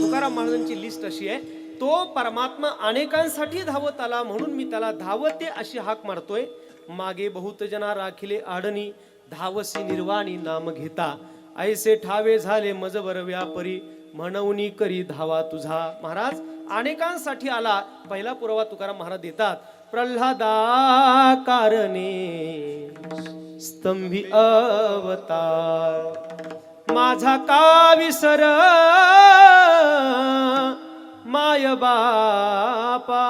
तुकाराम महाराजांची लिस्ट अशी आहे, तो परमात्मा अनेकांसाठी धावत आला म्हणून मी त्याला धावते अशी हाक मारतोय. मागे बहुत जना राखिले आडनी, धावसी निर्वाणी नाम घेता, ऐसे ठावे झाले मजबर व्यापरी, म्हणूनी करी धावा तुझा. महाराज अनेकांसाठी आला. पहिला पुरावा तुकाराम महाराज देतात, प्रल्हादा कारणे स्तंभी अवतार, माझा का विसर माय बापा.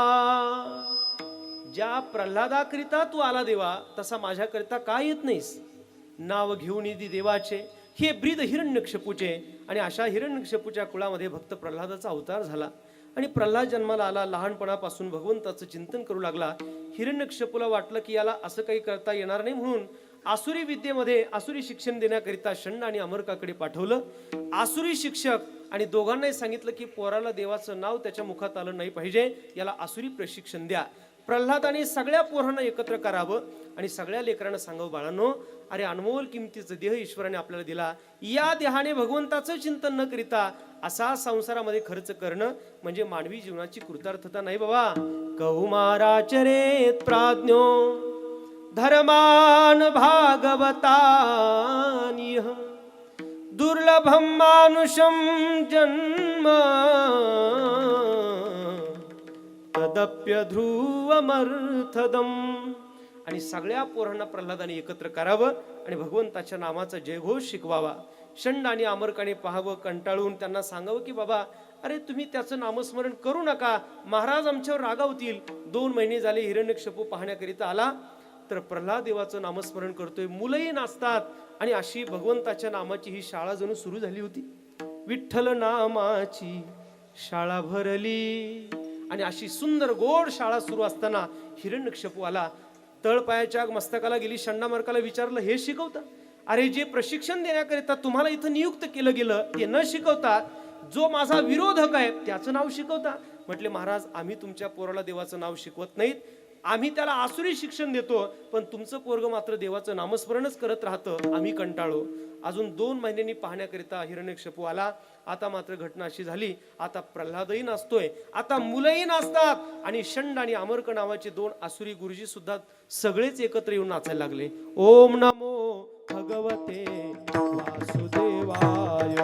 ज्या प्रल्हादाकरिता तू आला देवा, तसा माझ्याकरिता का येत नाहीस? नाव घेऊन येदी देवाचे, हे ब्रीद हिरण्यकशिपूचे. आणि अशा हिरण्यकशिपूच्या कुळामध्ये भक्त प्रल्हादाचा अवतार झाला. आणि प्रल्हाद जन्माला आला. लहानपणापासून भगवंताचं चिंतन करू लागला. हिरण्यकशिपूला वाटलं की याला असं काही करता येणार नाही, म्हणून आसुरी विद्येमध्ये आसुरी शिक्षण देण्याकरिता षंड आणि अमरकाकडे पाठवलं. आसुरी शिक्षक आणि दोघांनाही सांगितलं की पोराला देवाचं नाव त्याच्या मुखात आलं नाही पाहिजे, याला आसुरी प्रशिक्षण द्या. प्रल्हादाने सगळ्या पोरांना एकत्र करावं आणि सगळ्या लेकरांना सांगावं, बाळांनो, अरे अनमोल किमतीचा देह ईश्वराने आपल्याला दिला, या देहाने भगवंताचं चिंतन न करिता असा संसारामध्ये खर्च करणं म्हणजे मानवी जीवनाची कृतार्थता नाही बाबा. कौमाराचरेत प्राज्ञो धर्मान भागवतानिह, दुर्लभम मानुषम जन्म तदप्य ध्रुवमर्थदम. आणि सगळ्या पोरांना प्रल्हादाने एकत्र करावं आणि भगवंताच्या नामाचा जयघोष शिकवावा. षंड आणि अमरकाने पाहावं, कंटाळून त्यांना सांगावं की बाबा, अरे तुम्ही त्याचं नामस्मरण करू नका, महाराज आमच्यावर रागावतील. 2 महिने झाले हिरण्यकशिपू पाहण्याकरिता आला, तर प्रल्हाद देवाचं नामस्मरण करतोय. मुलंही नाचतात. आणि अशी भगवंताच्या नामाची ही शाळा जणू सुरू झाली होती. विठ्ठल नामाची शाळा भरली. आणि अशी सुंदर गोड शाळा सुरू असताना हिरण्यकशिपू आला. तळपायाच्या मस्तकाला गेली. षंडामर्काला विचारलं, हे शिकवता? अरे जे प्रशिक्षण देण्याकरिता तुम्हाला इथं नियुक्त केलं गेलं ते न शिकवता जो माझा विरोधक आहे त्याचं नाव शिकवता? म्हटले, महाराज आम्ही तुमच्या पोराला देवाचं नाव शिकवत नाहीत, आम्ही त्याला आसुरी शिक्षण देतो, पण तुमचं पोरग मात्र देवाचं नामस्मरणच करत राहतं, आम्ही कंटाळलो. अजून 2 महिन्यांनी पाहण्याकरिता हिरण्यकशिपू आला. आता मात्र घटना अशी झाली, आता प्रल्हादही नाचतोय, आता मुलंही नाचतात. आणि षंड आणि अमरक नावाचे 2 आसुरी गुरुजी सुद्धा सगळेच एकत्र येऊन नाचायला लागले. ओम नमो भगवते वासुदेवाय.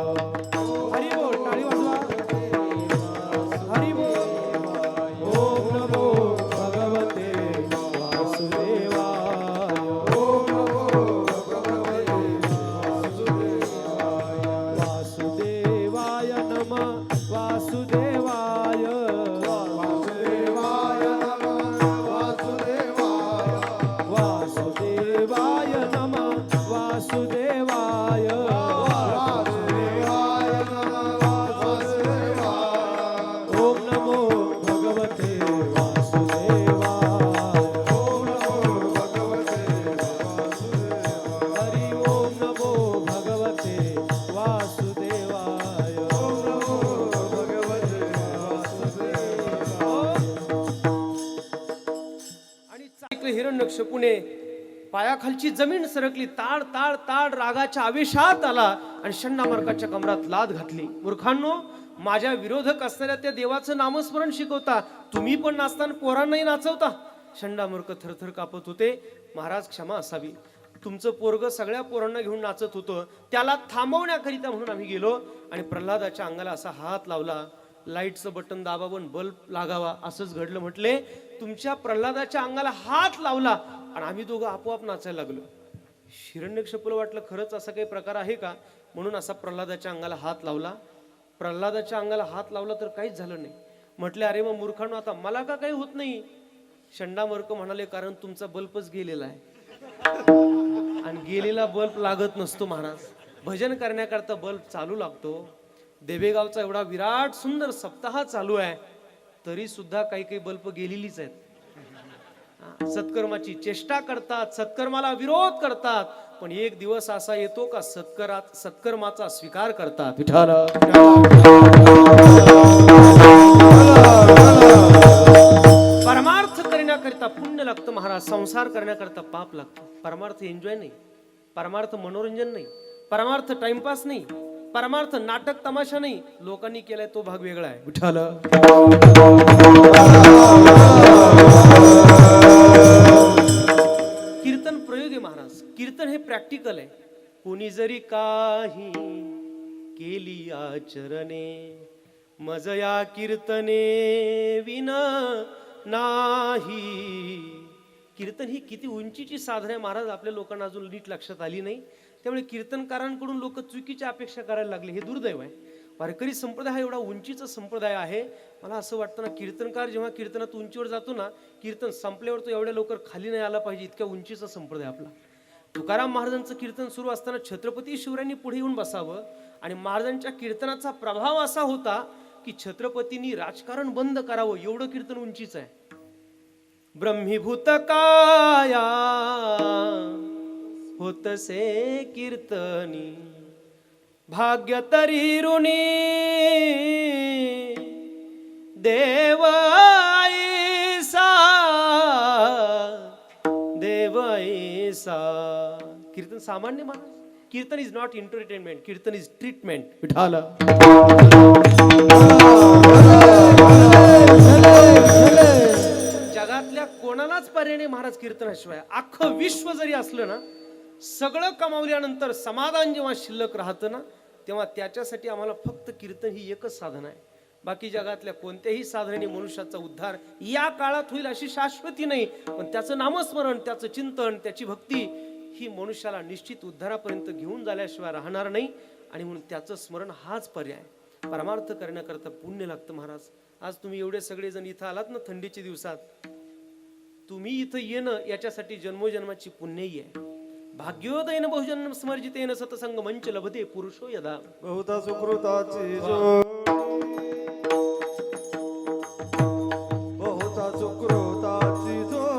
हरी बोल, टाळी वाजवा. हरी बोल. ओम नमो भगवते वासुदेवाय. ओम नमो वासुदेवाय नमः वासुदेवाय ओम नमो भगवते वासुदेवाय हरि ओम नमो भगवते वासुदेवाय आणि ऐकलं हिरण्यकशिपूने पायाखालची जमीन सरकली, ताड ताड ताड रागाच्या आवेशात आला आणि षण्डामार्काच्या कमरात लाद घातली. मूर्खांनो, माझ्या विरोधक असणाऱ्या त्या देवाचं नामस्मरण शिकवता, तुम्ही पण नाचताना पोरांनाही नाचवता. षण्डामार्क थरथर कापत होते. महाराज क्षमा असावी, तुमचं पोरग सगळ्या पोरांना घेऊन नाचत होतं, त्याला थांबवण्याकरिता म्हणून आम्ही गेलो आणि प्रल्हादाच्या अंगाला असा हात लावला. लाईटचं बटन दाबावून बल्ब लागावा असंच घडलं. म्हटले तुमच्या प्रल्हादाच्या अंगाला हात लावला आणि आम्ही दोघं आपोआप नाचायला लागलो. हिरण्यकशिपूला वाटलं खरंच असा काही प्रकार आहे का, म्हणून असा प्रल्हादाच्या अंगाला हात लावला. प्रल्हादाच्या अंगाला हात लावला तर काहीच झालं नाही. म्हटले अरे मग मूर्खांनो, आता मला का काही होत नाही? षण्डामार्क म्हणाले कारण तुमचा बल्बच गेलेला आहे आणि गेलेला बल्ब लागत नसतो महाराज. भजन करण्याकरता बल्ब चालू लागतो. देवेगावचा एवढा विराट सुंदर सप्ताह चालू आहे, तरी सुद्धा काही काही बल्ब गेलेलीच आहेत. सत्कर्माची चेष्टा करतात, सत्कर्माला विरोध करतात, पण एक दिवस असा येतो का सत्कर्माचा स्वीकार करतात. विठ्ठल परमार्थ करण्याकरिता पुण्य लागतं महाराज, संसार करण्याकरिता पाप लागतं. परमार्थ एन्जॉय नाही, परमार्थ मनोरंजन नाही, परमार्थ टाइमपास नाही, परमार्थ नाटक तमाशा नाही. लोकांनी केलाय तो भाग वेगळा आहे. विठ्ठल कीर्तन प्रयोग आहे महाराज. कीर्तन हे प्रॅक्टिकल आहे. कोणी जरी काही केली आचरणे, मज या कीर्तने विन नाही. कीर्तन ही किती उंचीची साधना आहे महाराज, आपल्या लोकांना अजून नीट लक्षात आली नाही. त्यामुळे कीर्तनकारांकडून लोक चुकीच्या अपेक्षा करायला लागले, हे दुर्दैव आहे. वारकरी संप्रदाय हा एवढा उंचीचा संप्रदाय आहे. मला असं वाटतं ना, कीर्तनकार जेव्हा कीर्तनात उंचीवर जातो ना, कीर्तन संपल्यावर तो एवढ्या लवकर खाली नाही आला पाहिजे, इतक्या उंचीचा संप्रदाय आपला. तुकाराम महाराजांचं कीर्तन सुरू असताना छत्रपती शिवरायांनी पुढे येऊन बसावं आणि महाराजांच्या कीर्तनाचा प्रभाव असा होता की छत्रपतींनी राजकारण बंद करावं, एवढं कीर्तन उंचीच आहे. ब्रह्मीभूत काया होतसे कीर्तनी, भाग्य तरी ऋणी देव ऐसा, देव ऐसा. कीर्तन सामान्य महाराज, kirtan is not entertainment, kirtan is treatment. विठाला जगातल्या कोणालाच पर्याय नाही महाराज कीर्तनाशिवाय. अख्खं विश्व जरी असलं ना, सगळं कमावल्यानंतर समाधान जेव्हा शिल्लक राहतं ना, तेव्हा त्याच्यासाठी आम्हाला फक्त कीर्तन ही एकच साधन आहे. बाकी जगातल्या कोणत्याही साधनेने मनुष्याचा उद्धार या काळात होईल अशी शाश्वती नाही, पण त्याचं नामस्मरण, त्याचं चिंतन, त्याची भक्ती ही मनुष्याला निश्चित उद्धारापर्यंत घेऊन जाल्याशिवाय राहणार नाही. आणि म्हणून त्याचं स्मरण हाच पर्याय. परमार्थ करण्याकरता पुण्य लागतं महाराज. आज तुम्ही एवढे सगळे जण इथं आलात ना थंडीच्या दिवसात, तुम्ही इथं येणं याच्यासाठी जन्मोजन्माची पुण्यही आहे. भाग्योदयन बहुजन स्मर्जितेन सतसंग मंच लभते पुरुषो यदा. बहुता सुकृताची जोड, बहुता सुकृताची जोड.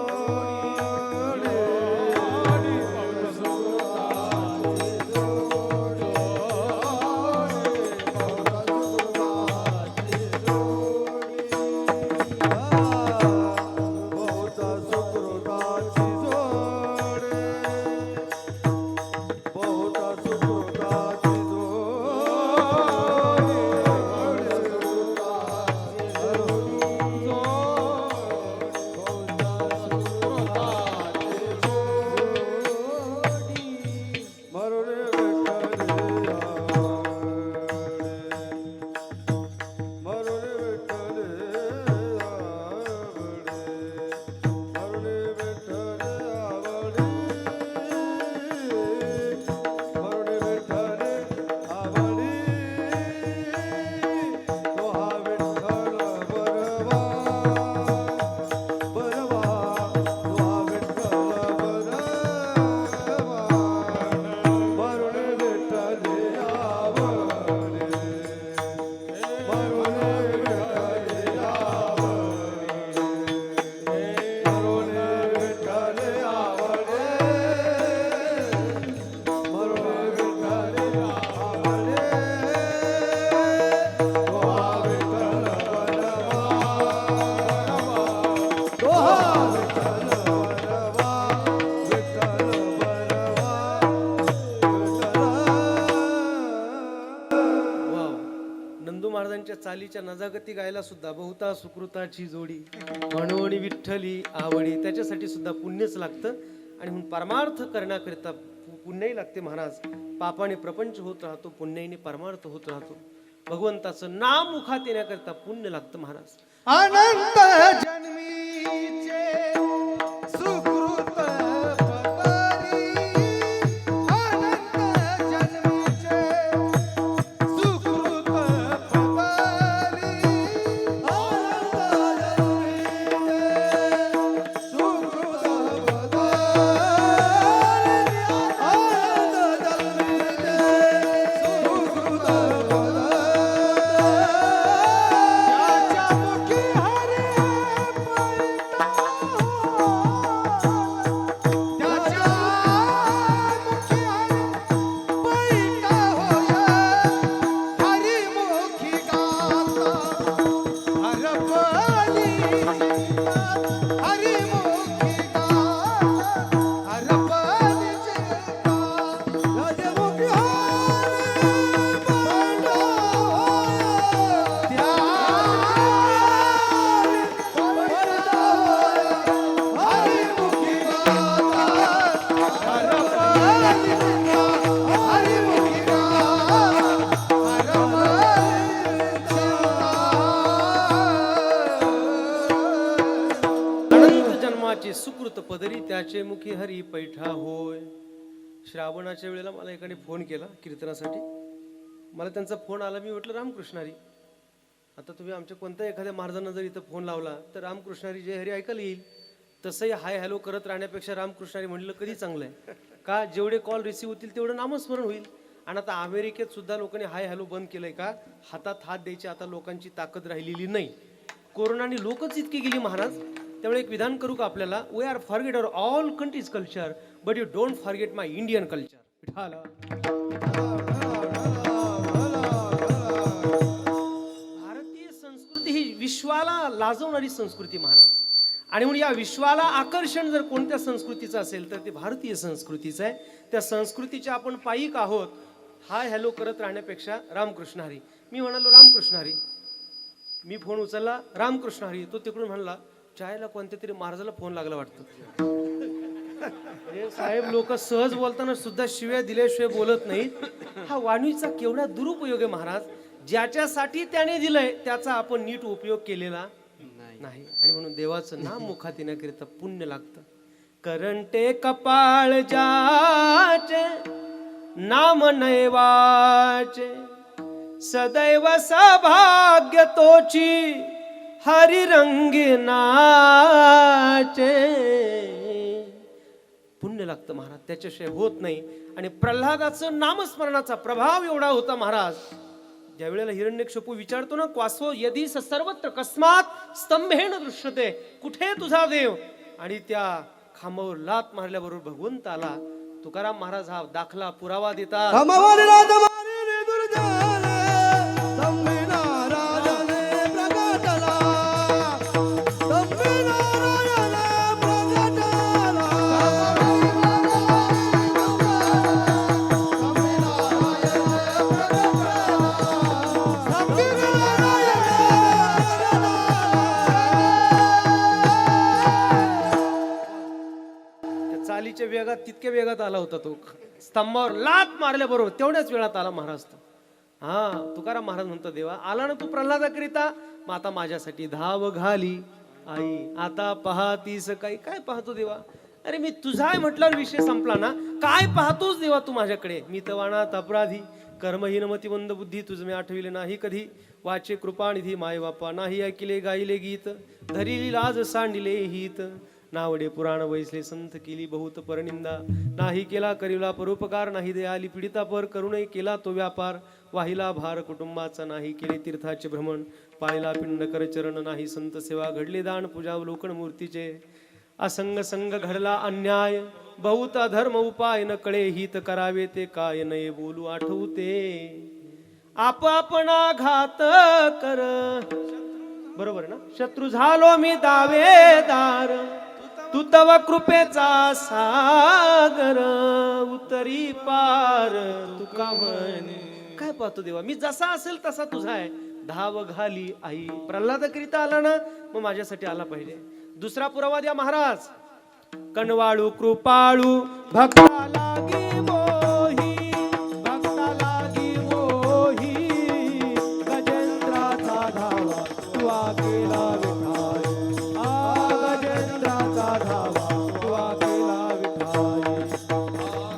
चालीच्या नजागती गायला सुद्धा बहुता सुकृताची जोडी म्हणून विठ्ठली आवडी, त्याच्यासाठी सुद्धा पुण्यच लागतं. आणि म्हणून परमार्थ करण्याकरिता पुण्यही लागते महाराज. पापाने प्रपंच होत राहतो, पुण्याने परमार्थ होत राहतो. भगवंताचं नाम मुखात येण्याकरिता पुण्य लागतं महाराज. अनंत जन्मीचे सुकृत परी, अनंत जन्मीचे सुकृत परी, अनंत जन्मीचे सुकृत परी, अनंत जन्मीचे सुकृत परी. सुकृत पदरी त्याचे मुखी हरी पैठा होय. श्रावणाच्या वेळेला मला एकाने फोन केला कीर्तनासाठी. मला त्यांचा फोन आला, मी म्हटलं रामकृष्णारी. आता तुम्ही आमच्या कोणत्या एखाद्या महाराजांना जर इथं फोन लावला तर रामकृष्णारी जय हरी ऐकायला येईल. तसंही हाय हॅलो करत राहण्यापेक्षा रामकृष्णारी म्हणलं कधी चांगलं आहे का? जेवढे कॉल रिसीव्ह होतील तेवढं नामस्मरण होईल. आणि आता अमेरिकेत सुद्धा लोकांनी हाय हॅलो बंद केलंय का? हातात हात द्यायची आता लोकांची ताकद राहिलेली नाही. कोरोनाने लोकच इतकी गेली महाराज. त्यामुळे एक विधान करू का आपल्याला? We are forget our all countries culture but you don't forget my Indian culture. भारतीय संस्कृती ही विश्वाला लाजवणारी संस्कृती महाराज. आणि म्हणून या विश्वाला आकर्षण जर कोणत्या संस्कृतीचं असेल तर ते भारतीय संस्कृतीचं आहे. त्या संस्कृतीच्या आपण पायिक आहोत. हाय हॅलो करत राहण्यापेक्षा रामकृष्ण हरी. मी म्हणालो रामकृष्ण हरी. मी फोन उचलला, रामकृष्ण हरी. तो तिकडून म्हणला चायला कोणत्या तरी महाराजाला फोन लागला वाटतं. साहेब लोक सहज बोलताना सुद्धा शिव्या दिल्याशिवाय बोलत नाहीत. हा वाणीचा केवढा दुरुपयोग आहे महाराज. ज्याच्यासाठी त्याने दिलंय त्याचा आपण नीट उपयोग केलेला नाही. आणि म्हणून देवाचं नाम मुखात येण्याकरिता पुण्य लागतं. करंटे कपाळ जाचे नाम नैवाचे, सदैव सौभाग्य तोची हरी रंगी नाचे. पुण्य लागतं महाराज, त्याच्याशिवाय होत नाही. आणि प्रल्हादाचं नामस्मरणाचा प्रभाव एवढा होता महाराज. ज्या वेळेला हिरण्यकशिपू विचारतो ना, क्वासो यदि सर्वत्र कस्मात स्तंभेन दृश्यते, कुठे तुझा देव? आणि त्या खांबावर लात मारल्याबरोबर भगवंत आला. तुकाराम महाराज हा दाखला पुरावा देतात. चालीच्या वेगात तितक्या वेगात आला होता तो. स्तंभावर लात मारल्याबरोबर तेवढ्याच वेळात आला महाराज तो. हा तुकाराम महाराज म्हणतो, देवा आला ना तू प्रल्हादाकरिता, मग आता माझ्यासाठी धाव घाली आई. आता पाहतीस काही काय पाहतो देवा? अरे मी तुझा आहे म्हटल्यावर विषय संपला ना. काय पाहतोस देवा तू माझ्याकडे? मी तवानात अपराधी, कर्महीन मतिमंद बुद्धी, तुझ मी आठविले नाही कधी. वाचे कृपानिधी माय बापा, नाही ऐकिले गायले गीत, धरिली लाज सांडिले हित. नावडे पुराण वैसले संत, केली बहुत परनिंदा. नाही केला करीला परोपकार, नाही दयाली पीडिता पर, करुणे केला तो व्यापार. वाहिला भार कुटुंबाचा, नाही केले तीर्थाचे भ्रमण. पाहिला पिंड कर चरण, नाही संत सेवा. घडले दान पूजा अवलोकन मूर्तीचे. असंग संग घडला अन्याय, बहुत अधर्म उपाय. न कळे हित करावे ते काय, नये बोलू आठवते. आपणा घात कर. बरोबर ना? शत्रू झालो मी दावेदार, तू तव कृपेचा सागर. उतरी पार तुका म्हणे. काय पाहतो देवा? मी जसा असेल तसा तुझा आहे. धाव घाली आई. प्रल्हादाकरिता आला ना, मग माझ्यासाठी आला पाहिजे. दुसरा पुरावा द्या महाराज. कणवाळू कृपाळू भक्ता लागी मोही, भक्ता लागी मोही, गजेंद्राचा धावा तुआ केला विठाई. गजेंद्राचा धावा तुआ केला विठाई. गजेंद्राचा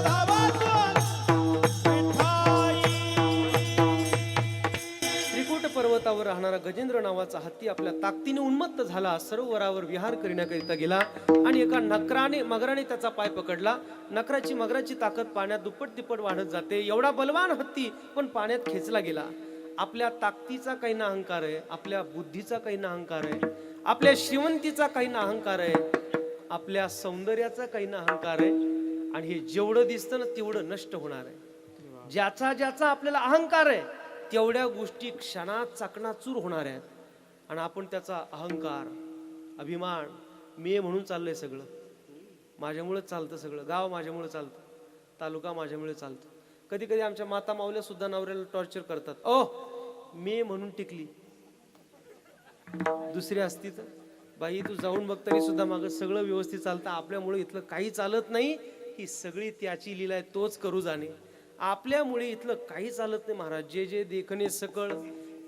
धावा तुआ केला विठाई. त्रिकुट पर्वतावर राहणारा गजेंद्र नावाचा हत्ती आपल्या ताकदीने उन्मत्त झाला. सरोवरावर विहार करण्याकरिता गेला आणि एका मगराने त्याचा पाय पकडला. मगराची ताकद पाण्यात दुप्पट तिप्पट वाढत जाते. एवढा बलवान हत्ती पण पाण्यात खेचला गेला. आपल्या ताकदीचा काही ना अहंकार आहे, आपल्या बुद्धीचा काही ना अहंकार आहे, आपल्या श्रीमंतीचा काही ना अहंकार आहे, आपल्या सौंदर्याचा काही ना अहंकार आहे. आणि हे जेवढं दिसतं ना तेवढं नष्ट होणार आहे. ज्याचा आपल्याला अहंकार आहे तेवढ्या गोष्टी क्षणात चकनाचूर होणार आहेत. आणि आपण त्याचा अहंकार, अभिमान, मी म्हणून चाललंय सगळं. माझ्यामुळेच चालतं सगळं. गाव माझ्यामुळे चालतं, तालुका माझ्यामुळे चालतं. कधी कधी आमच्या माता मावल्या सुद्धा नवऱ्याला टॉर्चर करतात. ओ मी म्हणून टिकली, दुसरी असती तर बाई तू जाऊन बघ तरी सुद्धा मागं सगळं व्यवस्थित चालतं. आपल्यामुळे इथलं काही चालत नाही. ही सगळी त्याची लीला आहे, तोच करू जाणे. आपल्यामुळे इथलं काही चालत नाही महाराज. जे जे देखणे सकळ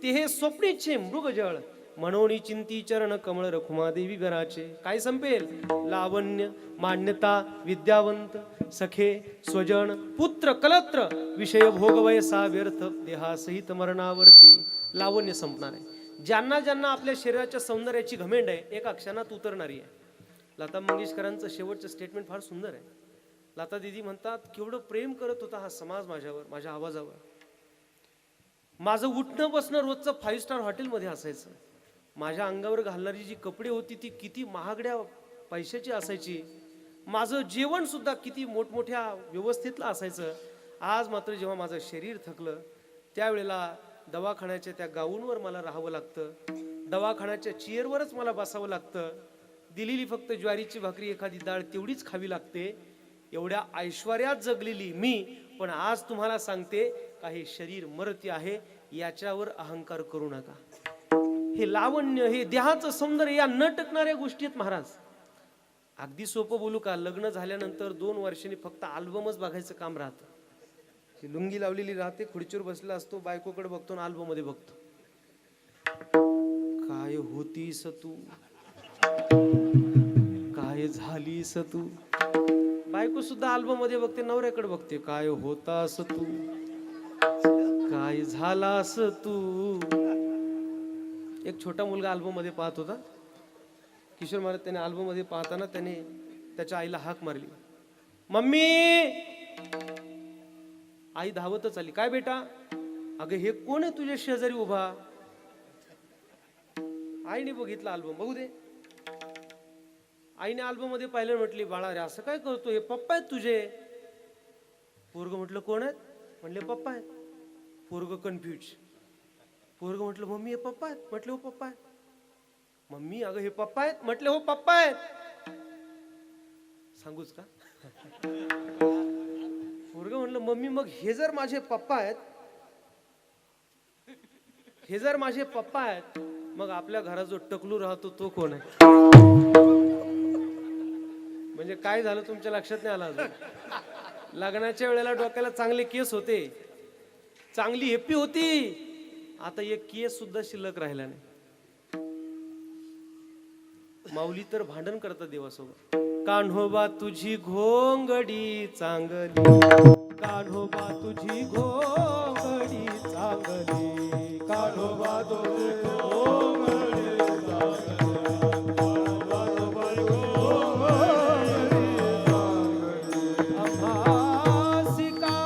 ते हे स्वप्नीचे मृगजळ, मनोनी चिंती चरण कमळ रखुमा देवी घराचे. काय संपेल? लावण्य, मान्यता, विद्यावंत, सखे, स्वजन, पुत्र, कलत्र, विषय भोग वयसा व्यर्थ, देहासहित मरणावरती. लावण्य संपणार आहे. ज्यांना ज्यांना आपल्या शरीराच्या सौंदर्याची घमेंड आहे एका क्षणात उतरणारी आहे. लता मंगेशकरांचं शेवटचं स्टेटमेंट फार सुंदर आहे. लता दीदी म्हणतात, केवढं प्रेम करत होता हा समाज माझ्यावर, माझ्या आवाजावर. माझं उठणं बसणं रोजचं 5 स्टार हॉटेलमध्ये असायचं. माझ्या अंगावर घालणारी जी कपडे होती ती किती महागड्या पैशाची असायची. माझं जेवण सुद्धा किती मोठमोठ्या व्यवस्थेतलं असायचं. आज मात्र जेव्हा माझं शरीर थकलं त्यावेळेला दवाखान्याच्या त्या गाऊनवर मला राहावं लागतं. दवाखान्याच्या चेअरवरच मला बसावं लागतं. दिलेली फक्त ज्वारीची भाकरी, एखादी डाळ तेवढीच खावी लागते. एवढ्या ऐश्वर्यात जगलेली मी, पण आज तुम्हाला सांगते काही शरीर मरती आहे, याच्यावर अहंकार करू नका. हे लावण्य, हे देहाचं सौंदर्य, या न टकणाऱ्या गोष्टी आहेत महाराज. अगदी सोपं बोलू का? लग्न झाल्यानंतर 2 वर्षांनी फक्त अल्बमच बघायचं काम राहतं. लुंगी लावलेली राहते, खुर्चीवर बसला असतो, बायकोकडे बघतो आणि अल्बम मध्ये बघतो. काय होतीस तू, काय झालीस तू. बायको सुद्धा अल्बम मध्ये बघते, नवऱ्याकडे बघते. काय होतास तू, काय झालास तू. एक छोटा मुलगा अल्बम मध्ये पाहत होता. किशोर महाराज त्याने अल्बम मध्ये पाहताना त्याने त्याच्या आईला हाक मारली, मम्मी. आई धावतच आली. काय बेटा? अगं हे कोण आहे तुझ्या शेजारी उभा? आईने बघितला अल्बम. बघू दे. आईने अल्बम मध्ये पाहिलं, म्हटली, बाळा रे असं काय करतो, हे पप्पा आहेत तुझे. पोरग म्हटलं कोण आहेत? म्हणले पप्पा आहेत. पोरग कन्फ्युज. पोरग म्हटलं मम्मी हे पप्पा आहेत? म्हटले हो पप्पा आहेत. मम्मी अगं हे पप्पा आहेत? म्हटले हो पप्पा आहेत. सांगूच का? पोरग म्हटलं मम्मी मग हे जर माझे पप्पा आहेत, हे जर माझे पप्पा आहेत, मग आपल्या घरात जो टकलू राहतो तो कोण आहे? म्हणजे काय झालं तुमच्या लक्षात नाही आलं अजून? लग्नाच्या वेळेला डोक्याला चांगले केस होते, चांगली हेप्पी होती. आता एक केस सुद्धा शिल्लक राहिला नाही. माऊली तर भांडण करतात देवासोबत. कान्होबा तुझी घोंगडी चांगली, कान्होबा तुझी घोंगडी चांगली, कान्होबा तुझी घोंगडी चांगली, आम्हासी का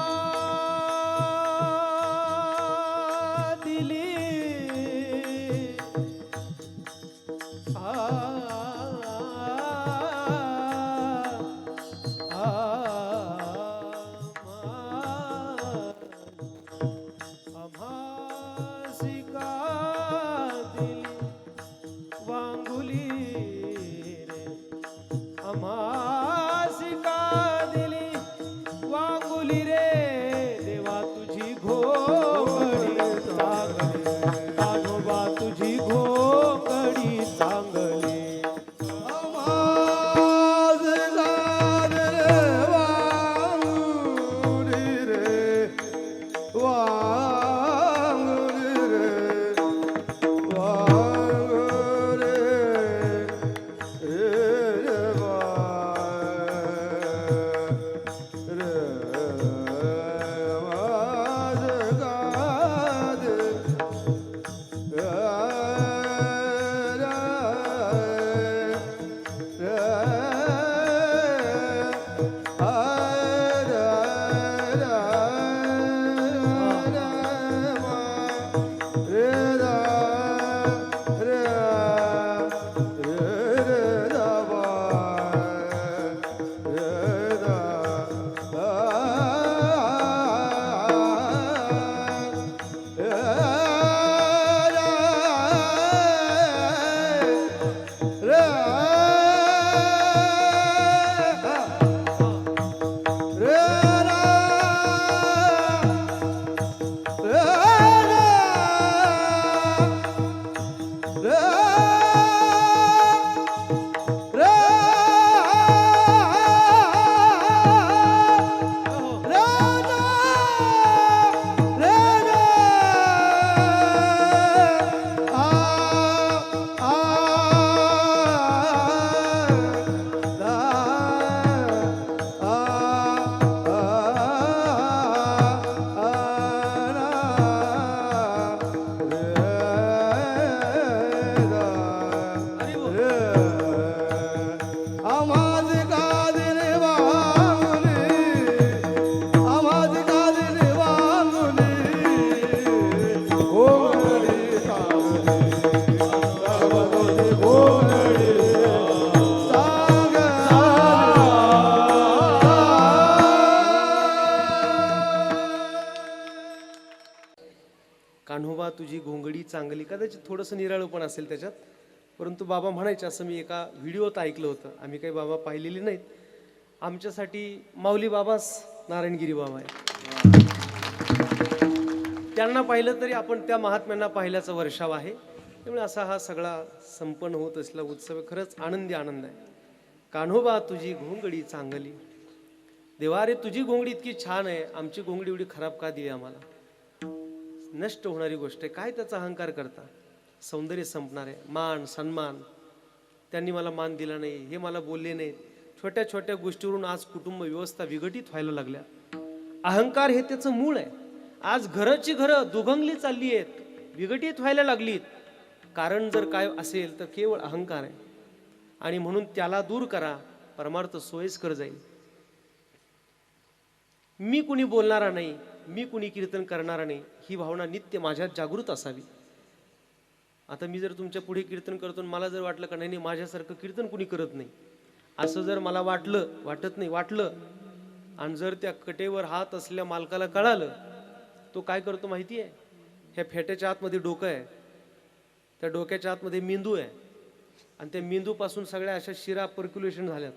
वांगुली रे देवा तुझी घोंगडी चांगली, कान्होबा तुझी घोंगडी चांगली. आवाज गाद रे वांगुरी रे, वांगुरी रे, वांगुरी रे वा, रे आवाज गाद आवाज गाद रे वांगुली, आवाज गाद रे वांगुली, घोंगडी चांगली, घोंगडी कान्होबा तुझी घोंगडी चांगली. कदाचित थोडंसं निराळं पण असेल त्याच्यात, परंतु बाबा म्हणायचे असं मी एका व्हिडिओत ऐकलं होतं. आम्ही काही बाबा पाहिलेली नाहीत. आमच्यासाठी माऊली बाबाच नारायणगिरी बाबा आहे. त्यांना पाहिलं तरी आपण त्या महात्म्यांना पाहिल्याचा वर्षाव आहे. त्यामुळे असा हा सगळा संपन्न होत असलेला उत्सव आहे. खरंच आनंदी आनंद आहे. कान्होबा तुझी घोंगडी चांगली. देवा रे तुझी घोंगडी इतकी छान आहे, आमची घोंगडी एवढी खराब का दिली आम्हाला? नष्ट होणारी गोष्ट आहे. काय त्याचा अहंकार करता? सौंदर्य संपणार आहे. मान सन्मान, त्यांनी मला मान दिला नाही, हे मला बोलले नाहीत. छोट्या छोट्या गोष्टीवरून आज कुटुंब व्यवस्था विघटित व्हायला लागल्या. अहंकार हे त्याचं मूळ आहे. आज घराची घरं दुभंगली चालली आहेत, विघटित व्हायला लागलीत. कारण जर काय असेल तर केवळ अहंकार आहे. आणि म्हणून त्याला दूर करा, परमार्थ सोयीस्कर जाईल. मी कुणी बोलणारा नाही, मी कुणी कीर्तन करणारा नाही, ही भावना नित्य माझ्यात जागृत असावी. आता मी जर तुमच्या पुढे कीर्तन करतो, मला जर वाटलं का नाही माझ्यासारखं कीर्तन कुणी करत नाही, असं जर मला वाटलं आणि जर त्या कटेवर हात असलेल्या मालकाला कळालं, तो काय करतो माहिती आहे? ह्या फेट्याच्या आतमध्ये डोकं आहे, त्या डोक्याच्या आतमध्ये मेंदू आहे, आणि त्या मेंदूपासून सगळ्या अशा शिरा पर्क्युलेशन झाल्यात.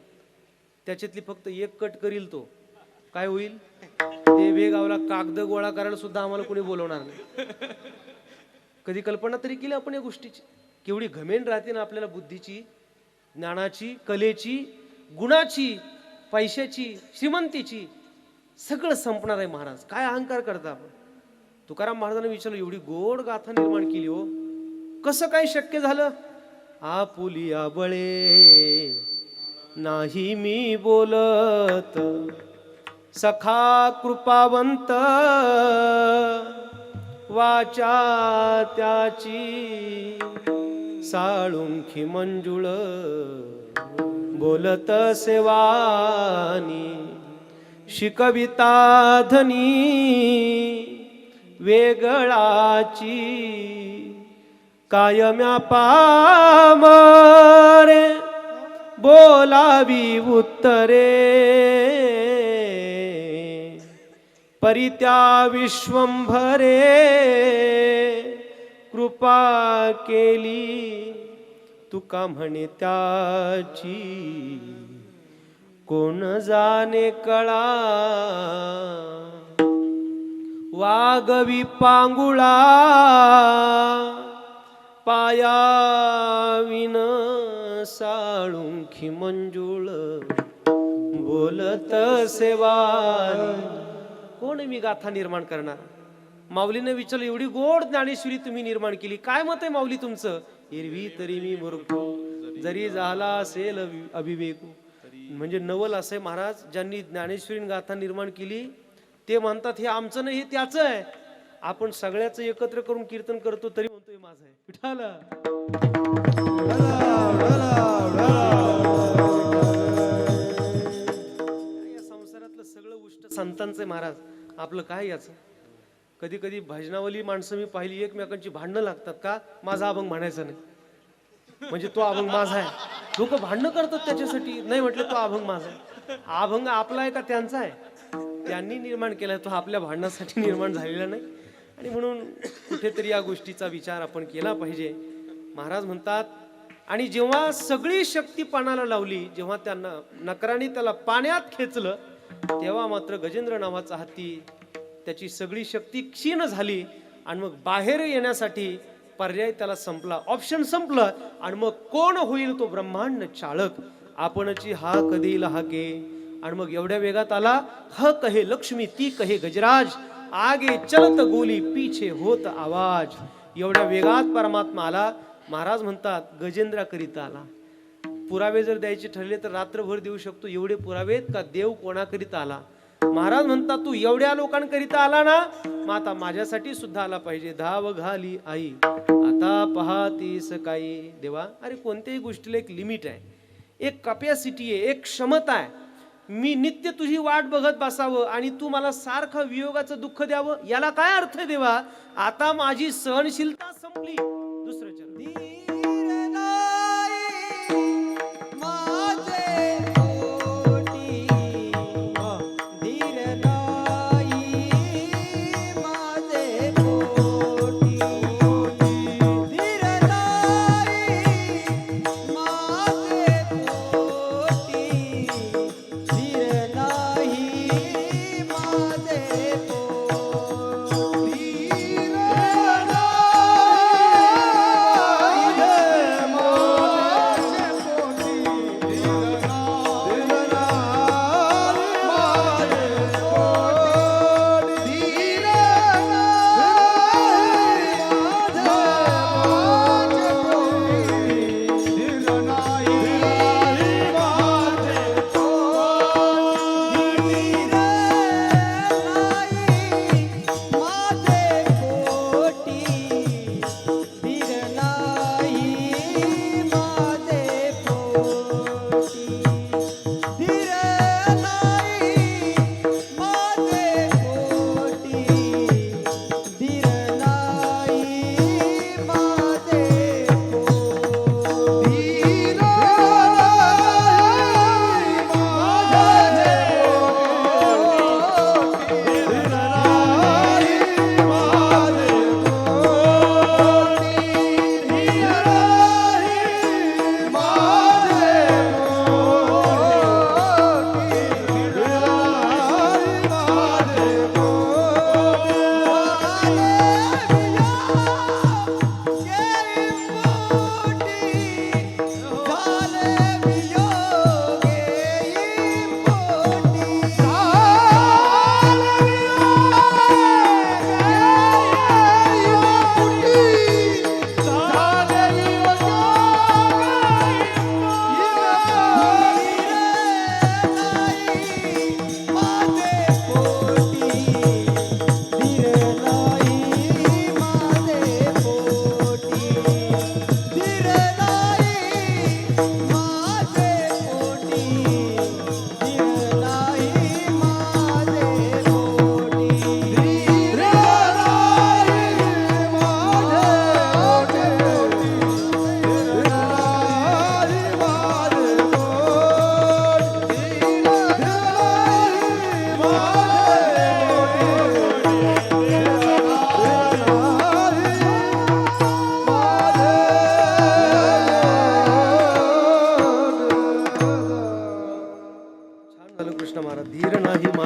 त्याच्यातली फक्त एक कट करील, तो काय होईल? देवेगावला कागद गोळा करायला सुद्धा आम्हाला कोणी बोलवणार नाही. कधी कल्पना तरी केली आपण या गोष्टीची? केवढी घमेंड राहते ना आपल्याला बुद्धीची, ज्ञानाची, कलेची, गुणाची, पैशाची, श्रीमंतीची. सगळं संपणार आहे महाराज. काय अहंकार करता आपण? तुकाराम महाराजांनी विचारलं, एवढी गोड गाथा निर्माण केली हो, कसं काय शक्य झालं? आपुलिया बळे नाही मी बोलत, सखा कृपावंत वाचा त्याची साळुंखी मंजुळ, बोलत सेवानी शिकविता धनी वेगळाची, कायम्या पाम बोलावी उत्तरे परित्या विश्वंभरे कृपा केली तुका म्हणे त्याची कोण जाणे कळा वागवी पांगुळा पायाविन साळुंखी मंजुळ बोलत सेवानी. कोण मी गाथा निर्माण करणार? माऊलीने विचारलं, एवढी गोड ज्ञानेश्वरी तुम्ही निर्माण केली, काय मत आहे माऊली तुमचं? एरवी तरी मी मूर्खो जरी झाला असेल अविवेकू. म्हणजे नवल असे महाराज ज्यांनी ज्ञानेश्वरी गाथा निर्माण केली ते म्हणतात हे आमचं नाही, हे त्याचं आहे. आपण सगळ्याचं एकत्र करून कीर्तन करतो तरी म्हणतोय माझं आहे. विठाला या संसारातलं सगळं उष्ट संतांचं महाराज. आपलं काय याचं? कधी कधी भजनावली माणसं मी पाहिली एकमेकांची भांडणं लागतात. का? माझा अभंग म्हणायचा नाही म्हणजे तो अभंग माझा आहे. लोक भांडणं करतात त्याच्यासाठी. नाही म्हटलं तो अभंग माझा आहे. अभंग आपला आहे का त्यांचा आहे? त्यांनी निर्माण केलाय, तो आपल्या भांडणासाठी निर्माण झालेला नाही. आणि म्हणून कुठेतरी या गोष्टीचा विचार आपण केला पाहिजे. महाराज म्हणतात, आणि जेव्हा सगळी शक्ती पाण्याला लावली, जेव्हा त्यांना नकराने त्याला पाण्यात खेचलं, तेव्हा मात्र गजेंद्र नावाचा हत्ती त्याची सगळी शक्ती क्षीण झाली. आणि मग बाहेर येण्यासाठी पर्याय त्याला संपला, ऑप्शन संपलं. आणि मग कोण होईल तो ब्रह्मांड चालक? आपणची हा कधी हाके. आणि मग एवढ्या वेगात आला, ह कहे लक्ष्मी ती कहे गजराज, आगे चलत गोली पीछे होत आवाज. एवढ्या वेगात परमात्मा आला. महाराज म्हणतात गजेंद्राकरिता आला. पुरावे जर द्यायचे ठरले तर रात्रभर देऊ शकतो. एवढे पुरावेत का देव कोणाकरिता आला? महाराज म्हणतात तू एवढ्या लोकांकरिता आला ना, मग आता माझ्यासाठी सुद्धा आला पाहिजे. धाव घाली आई आता पाहतीस काही. देवा, अरे कोणत्याही गोष्टीला एक लिमिट आहे, एक कपॅसिटी आहे, एक क्षमता आहे. मी नित्य तुझी वाट बघत बसावं आणि तू मला सारखं वियोगाचं दुःख द्यावं, याला काय अर्थ देवा? आता माझी सहनशीलता संपली. दुसरं चरण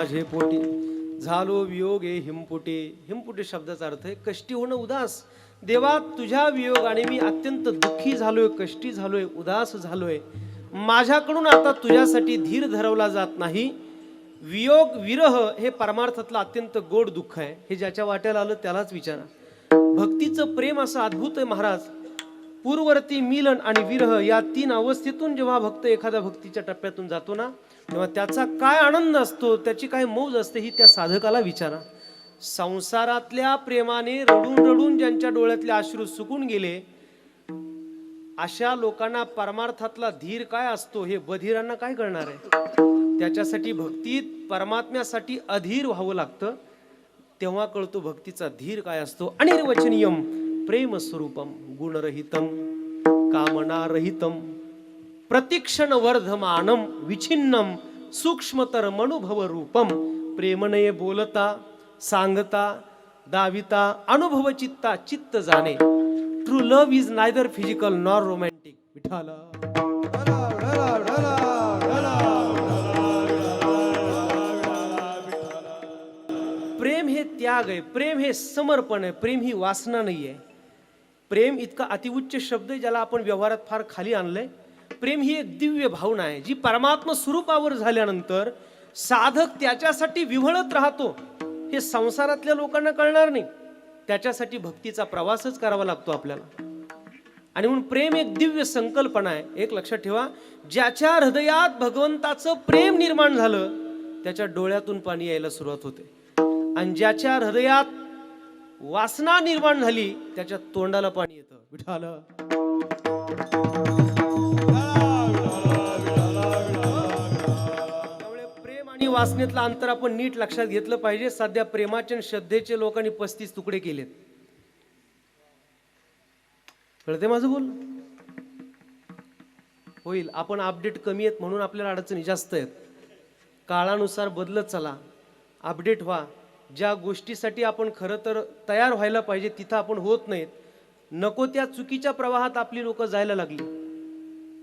माझे पोटी, झालो वियोगे हिमपुटे. हिमपुटे शब्दाचा अर्थ आहे कष्टी होणं, उदास. देवा तुझ्या वियोगाने मी अत्यंत दुःखी झालोय, कष्टी झालोय, उदास झालोय. माझ्याकडून आता तुझ्यासाठी धीर धरवला जात नाही. वियोग विरह हे परमार्थातलं अत्यंत गोड दुःख आहे. हे ज्याच्या वाट्याला आलं त्यालाच विचारा. भक्तीचं प्रेम असं अद्भुत आहे महाराज. पूर्ववर्ती, मिलन आणि विरह या 3 अवस्थेतून जेव्हा भक्त एखाद्या भक्तीच्या टप्प्यातून जातो ना, तेव्हा त्याचा काय आनंद असतो, त्याची काय मौज असते, ही त्या साधकाला विचारा. संसारातल्या प्रेमाने रडून रडून ज्यांच्या डोळ्यातले अश्रू सुकून गेले, अशा लोकांना परमार्थातला धीर काय असतो हे बधिरांना काय कळणार आहे. त्याच्यासाठी भक्तीत परमात्म्यासाठी अधीर व्हावं लागतं. तेव्हा कळतो भक्तीचा धीर काय असतो. अनिर्वचनीयम प्रेम स्वरूपम गुणरहितम कामनारहितम प्रतिक्षण वर्धमानम विछिन्नम सूक्ष्मतर मनुभव रूपम. प्रेमनये बोलता सांगता दाविता अनुभव चित्ता चित्त जाणे. True love is neither physical nor romantic. विठाला प्रेम हे त्याग आहे, प्रेम हे समर्पण आहे, प्रेम ही वासना नाही आहे. प्रेम इतका अतिउच्च शब्द आहे ज्याला आपण व्यवहारात फार खाली आणलंय. प्रेम ही एक दिव्य भावना आहे जी परमात्मा स्वरूपावर झाल्यानंतर साधक त्याच्यासाठी विव्हळत राहतो. हे संसारातल्या लोकांना कळणार नाही. त्याच्यासाठी भक्तीचा प्रवासच करावा लागतो आपल्याला. आणि म्हणून प्रेम एक दिव्य संकल्पना आहे. एक लक्षात ठेवा, ज्याच्या हृदयात भगवंताचं प्रेम निर्माण झालं त्याच्या डोळ्यातून पाणी यायला सुरुवात होते. आणि ज्याच्या हृदयात वासना निर्माण झाली त्याच्या तोंडाला पाणी येतं. विठाल त्यामुळे प्रेम आणि वासनेतलं अंतर आपण नीट लक्षात घेतलं पाहिजे. सध्या प्रेमाचे आणि श्रद्धेचे लोकांनी 35 तुकडे केलेत. कळते माझं बोल? होईल. आपण अपडेट कमी आहेत म्हणून आपल्याला अडचणी जास्त आहेत. काळानुसार बदलत चला, अपडेट व्हा. ज्या गोष्टीसाठी आपण खरं तर तयार व्हायला पाहिजे तिथं आपण होत नाहीत. नको त्या चुकीच्या प्रवाहात आपली लोक जायला लागली.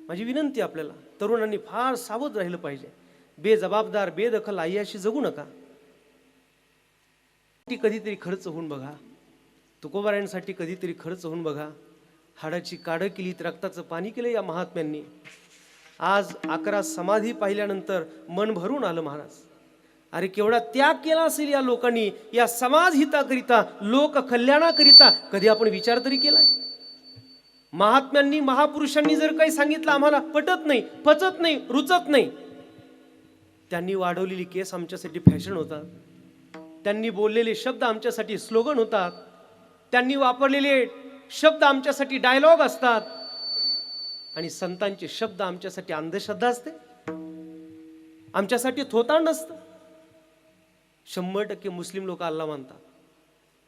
माझी विनंती आपल्याला तरुणांनी फार सावध राहिलं पाहिजे. बेजबाबदार बेदखल आईयाशी जगू नका. कधीतरी खर्च होऊन बघा. तुकोबारायांसाठी कधीतरी खर्च होऊन बघा. हाडाची काढं केलीत, रक्ताचं पाणी केलं या महात्म्यांनी. आज 11 समाधी पाहिल्यानंतर मन भरून आलं महाराज. अरे केवढा त्याग केला असेल या लोकांनी या समाज हिताकरिता, लोक कल्याणाकरिता. कधी आपण विचार तरी केलाय? महात्म्यांनी महापुरुषांनी जर काही सांगितलं आम्हाला पटत नाही, पचत नाही, रुचत नाही, त्यांनी वाढवलेली केस आमच्यासाठी फॅशन होतात. त्यांनी बोललेले शब्द आमच्यासाठी स्लोगन होतात. त्यांनी वापरलेले शब्द आमच्यासाठी डायलॉग असतात. आणि संतांचे शब्द आमच्यासाठी अंधश्रद्धा असते, आमच्यासाठी थोतांड असतं. 100% मुस्लिम लोक अल्लाह मानतात,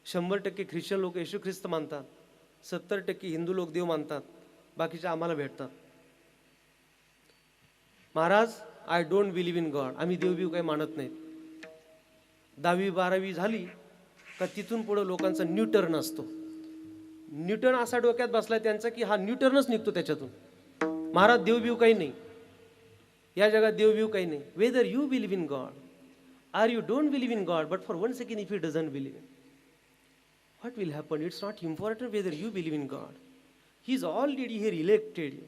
100% ख्रिश्चन लोक येशू ख्रिस्त मानतात, 70% हिंदू लोक देव मानतात, बाकीचे आम्हाला भेटतात. Maharaj I don't believe in God. आम्ही देवबीव काही मानत नाहीत. 10वी-12वी झाली का तिथून पुढे लोकांचा न्यूटर्न असतो. न्यूटन असा डोक्यात बसलाय त्यांचा की हा न्यूटर्नच निघतो त्याच्यातून. महाराज देवबीव काही नाही या जगात, देवबीव काही नाही. Whether you believe in God or you don't believe in God, but for 1 second if he doesn't believe in, what will happen? It's not important whether you believe in God. He's already here elected you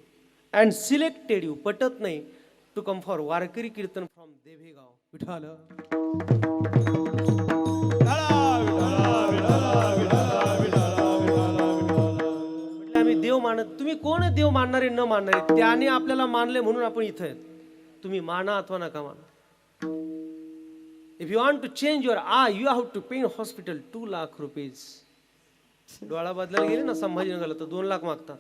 and selected you. पटत नाही to come for Warkari kirtan from Devegaon. Vitthal आम्ही देव मानत. तुम्ही कोण आहे देव मानणारे न मानणारे? त्याने आपल्याला मानले म्हणून आपण इथं आहेत. तुम्ही माना अथवा नका माना. If you want to change your eye, you have to pay in hospital 2 lakh rupees. डोळा बदलायला गेले ना संभाजीनगरला तर 2 लाख मागतात.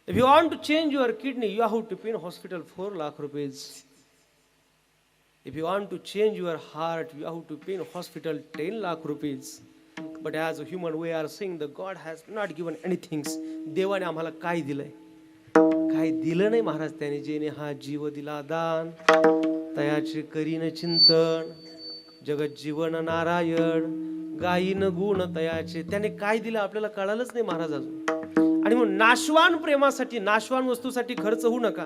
If you want to change your kidney, you have to pay in hospital 4 lakh rupees. If you want to change your heart, you have to pay in hospital 10 lakh rupees. But as a human, we are saying that God has not given anything. देवाने आम्हाला काय दिलंय? काय दिलं नाही महाराज. त्याने जेने हा जीव दिला दान, तयाचे करीन चिंतन, जगत जीवन नारायण, गायीन गुण तयाचे. त्याने काय दिलं आपल्याला कळालंच नाही महाराज अजून. आणि म्हणून नाशवान प्रेमासाठी, नाशवान वस्तूसाठी खर्च होऊ नका.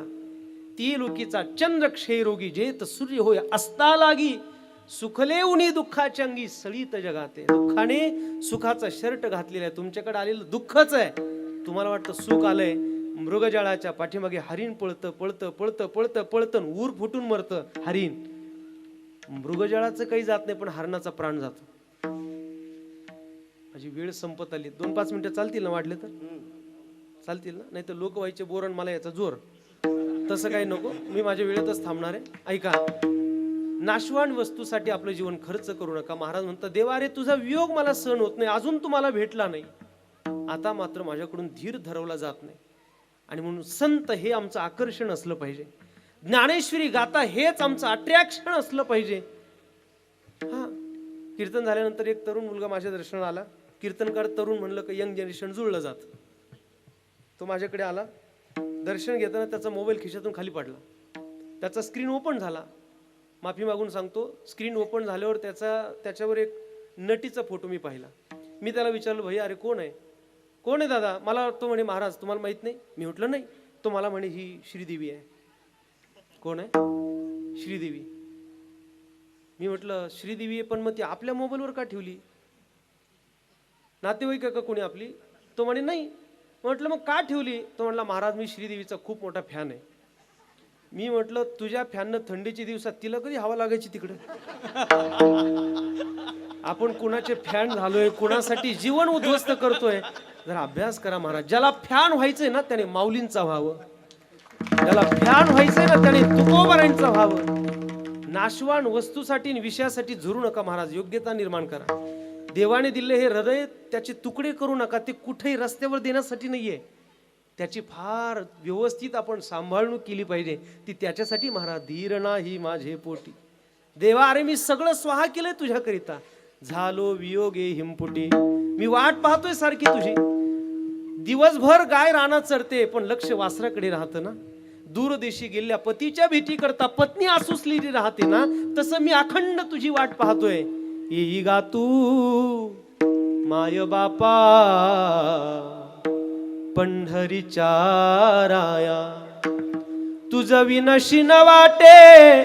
ती लोकीचा चंद्र क्षयरोगी जेत सूर्य होय असता लागी. सुखले उनी दुःखाच्या अंगी सळीत जगाते. दुःखाने सुखाचा शर्ट घातलेला आहे. तुमच्याकडे आलेलं दुःखच आहे. तुम्हाला वाटतं सुख आलंय. मृगजळाच्या पाठीमागे हरिण पळतं पळतं पळतं पळतं पळतं ऊर फुटून मरतं हरिण. मृगजळाचं काही जात नाही, पण हरणाचा प्राण जातो. माझी वेळ संपत आली. 2-5 मिनिटं चालतील ना? वाढले तर चालतील ना? नाही तर लोक व्हायचे बोरण, मला याचा जोर. तसं काही नको, मी माझ्या वेळेतच थांबणार आहे. ऐका, नाशवान वस्तूसाठी आपलं जीवन खर्च करू नका. महाराज म्हणतात, देवा रे तुझा वियोग मला सहन होत नाही, अजून तुम्हाला भेटला नाही, आता मात्र माझ्याकडून धीर धरवला जात नाही. आणि म्हणून संत हे आमचं आकर्षण असलं पाहिजे. ज्ञानेश्वरी गाता हेच आमचं अट्रॅक्शन असलं पाहिजे. हा, कीर्तन झाल्यानंतर एक तरुण मुलगा माझ्या दर्शनाला आला. कीर्तनकार तरुण म्हणलं की यंग जनरेशन जुळलं जात. तो माझ्याकडे आला. दर्शन घेताना त्याचा मोबाईल खिशातून खाली पडला. त्याचा स्क्रीन ओपन झाला. माफी मागून सांगतो, स्क्रीन ओपन झाल्यावर त्याच्यावर एक नटीचा फोटो मी पाहिला. मी त्याला विचारलं, भैया अरे कोण आहे? कोण आहे दादा? मला तो म्हणे, महाराज तुम्हाला माहित नाही? मी म्हटलं नाही. तो मला म्हणे, ही श्रीदेवी आहे. कोण आहे? श्रीदेवी. मी म्हटलं श्रीदेवी आहे, पण मग ती आपल्या मोबाईलवर का ठेवली? नातेवाईक का कोणी आपली? तो म्हणे नाही. म्हटलं मग का ठेवली? तो म्हटला, महाराज मी श्रीदेवीचा खूप मोठा फॅन आहे. मी म्हटलं तुझ्या फॅननं थंडीच्या दिवसात तिला कधी हवा लागायची तिकडे? आपण कुणाचे फॅन झालोय, कुणासाठी जीवन उद्ध्वस्त करतोय? जरा अभ्यास करा महाराज. ज्याला फॅन व्हायचंय ना त्याने माऊलींचा व्हावं. ज्याला फॅन व्हायचंय ना त्याने तुकोबारांचा व्हावं. नाशवान वस्तूसाठी विषयासाठी झुरू नका महाराज. योग्यता निर्माण करा. देवाने दिले हे हृदय त्याचे तुकडे करू नका. ते कुठेही रस्त्यावर देण्यासाठी नाहीये. त्याची फार व्यवस्थित आपण सांभाळणूक केली पाहिजे. ती त्याच्यासाठी महाराज. धीर नाही माझे पोटी, देवा अरे मी सगळं स्वाहा केलंय तुझ्याकरिता. झालो वियोगे हिमपुटी, मी वाट पाहतोय सारखी तुझी. दिवसभर गाय रानात चरते, पण लक्ष वासराकडे राहतं ना. दूरदेशी गेलेल्या पतीच्या भेटी करता पत्नी आसुसलेली राहते ना, तसं मी अखंड तुझी वाट पाहतोय. येई गा तू माय बापा पंढरीच्या राया, तुझ विनशीन वाटे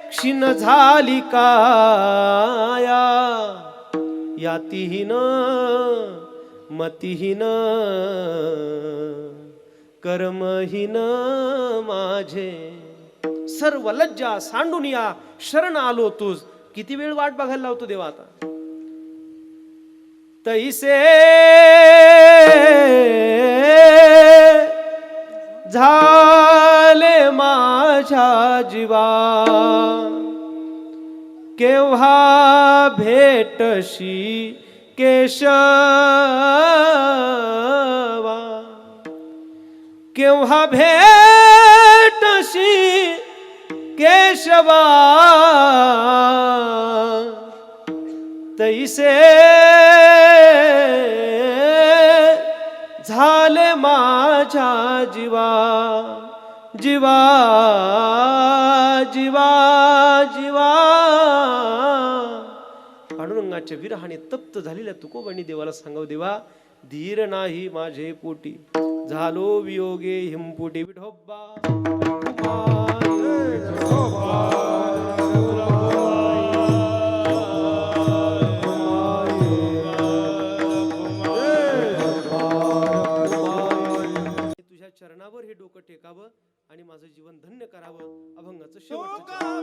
क्षीण झाली काया. यातीहीन मतिहीन कर्महीन माझे, सर्व लज्जा सांडून या शरण आलो तुझ. किती वेळ वाट बघायला लावतो देवा आता? तैसे झाले माझ्या जीवा, केव्हा भेटशी केशवा, केव्हा भेटशी केशवा. तैसे झाले माझ्या जीवा, जीवा जीवा जीवा. पांडुरंगाच्या विरहाने तप्त झालेल्या तुकोबांनी देवाला सांगावं, देवा धीर नाही माझे पोटी, झालो वियोगे हिमपोटी. विठोबा चरणावर हे डोकं टेकावं आणि माझं जीवन धन्य करावं. अभंगाचं शेवटचं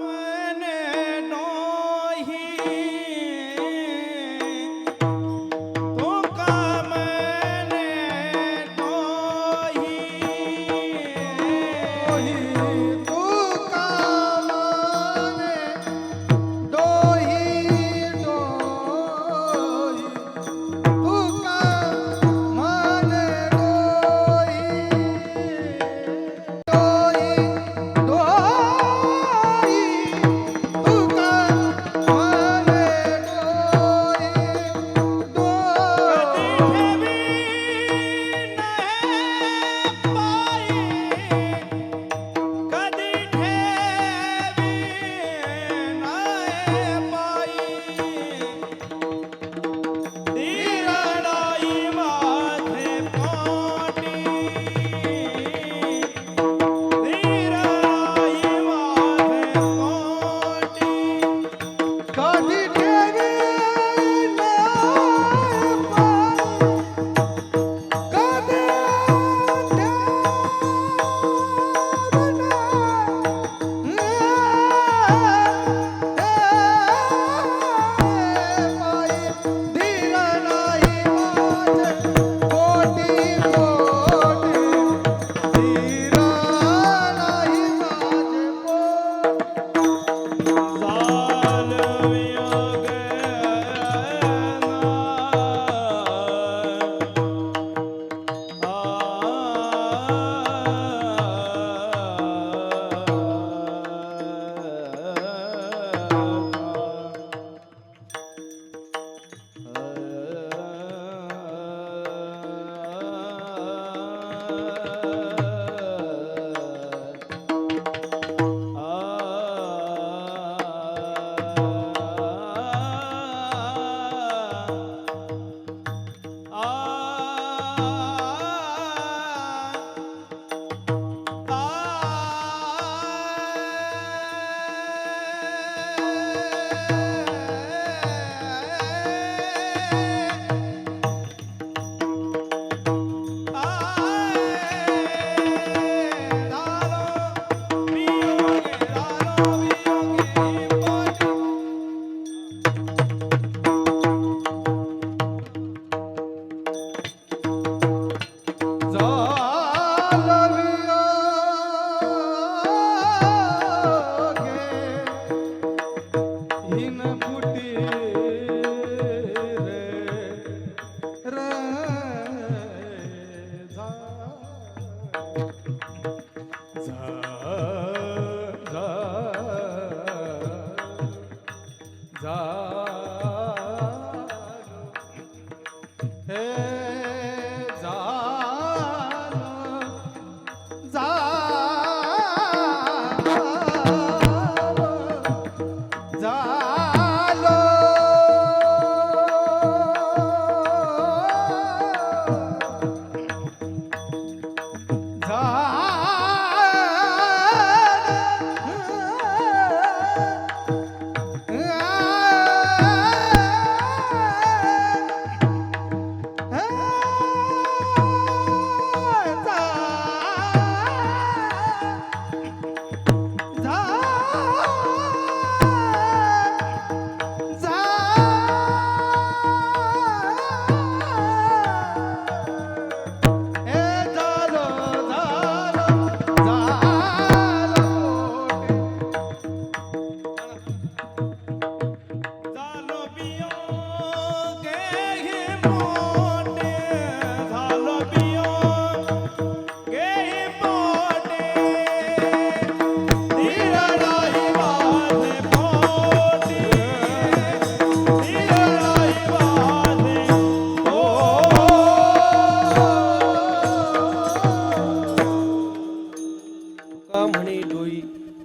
का म्हणे डोई